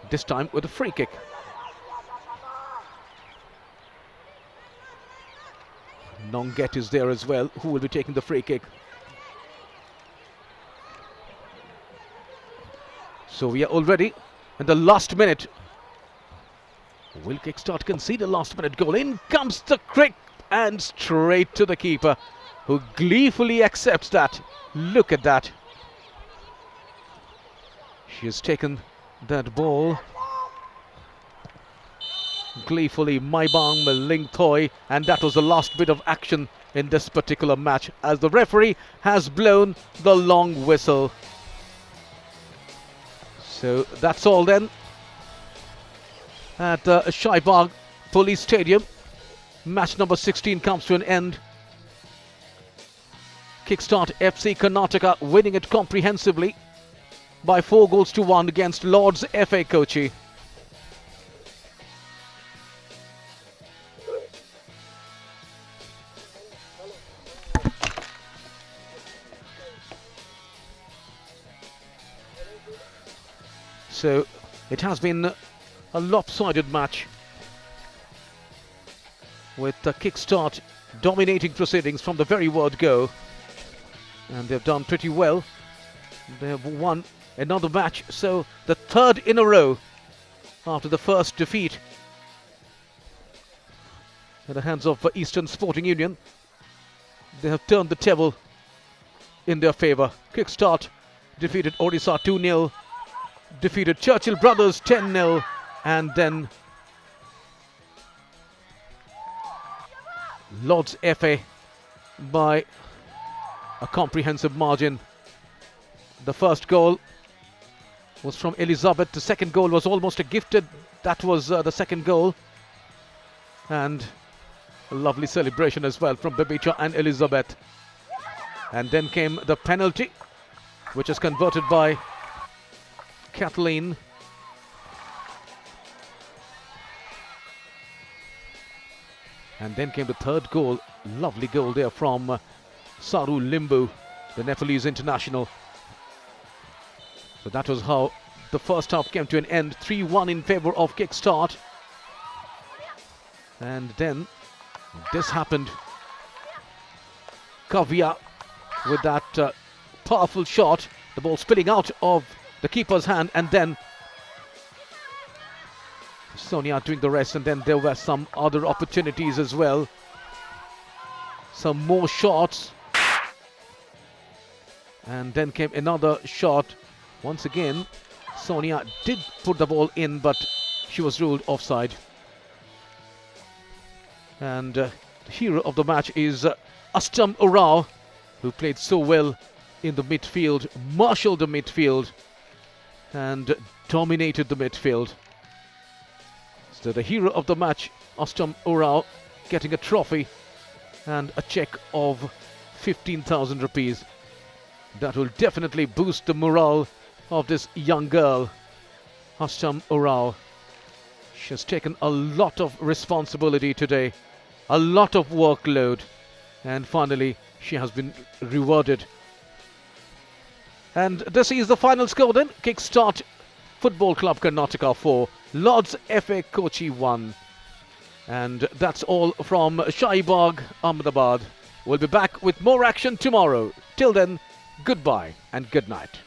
this time with a free kick. Nonget is there as well, who will be taking the free kick. So we are already in the last minute. Will Kickstart concede a last minute goal? In comes the kick and straight to the keeper, who gleefully accepts that. Look at that. She has taken that ball gleefully. Maibang Ling Thoi, and that was the last bit of action in this particular match, as the referee has blown the long whistle. So that's all then at Shaibagh Police Stadium. Match number 16 comes to an end. Kickstart FC Karnataka winning it comprehensively by 4 goals to 1 against Lords FA Kochi. So it has been a lopsided match with the Kickstart dominating proceedings from the very word go, and they've done pretty well. They have won another match, so the third in a row after the first defeat in the hands of Eastern Sporting Union. They have turned the table in their favour. Kickstart defeated Odisha 2-0, defeated Churchill Brothers 10-0, and then Lords FA by a comprehensive margin. The first goal was from Elizabeth. The second goal was almost a gifted. That was the second goal. And a lovely celebration as well from Babicha and Elizabeth. And then came the penalty, which is converted by Kathleen. And then came the third goal. Lovely goal there from Saru Limbu, the Nepalese international. So that was how the first half came to an end. 3-1 in favour of Kickstart. And then this happened. Kavya with that powerful shot. The ball spilling out of the keeper's hand, and then Sonia doing the rest. And then there were some other opportunities as well. Some more shots. And then came another shot. Once again, Sonia did put the ball in, but she was ruled offside. And the hero of the match is Astam Urao, who played so well in the midfield, marshaled the midfield, and dominated the midfield. So the hero of the match, Astam Urao, getting a trophy and a check of 15,000 rupees. That will definitely boost the morale of this young girl, Astam Urao. She has taken a lot of responsibility today, a lot of workload, and finally she has been rewarded. And this is the final score then. Kickstart Football Club Karnataka 4, Lords FA Kochi 1. And that's all from Shahibag, Ahmedabad. We'll be back with more action tomorrow. Till then, goodbye and good night.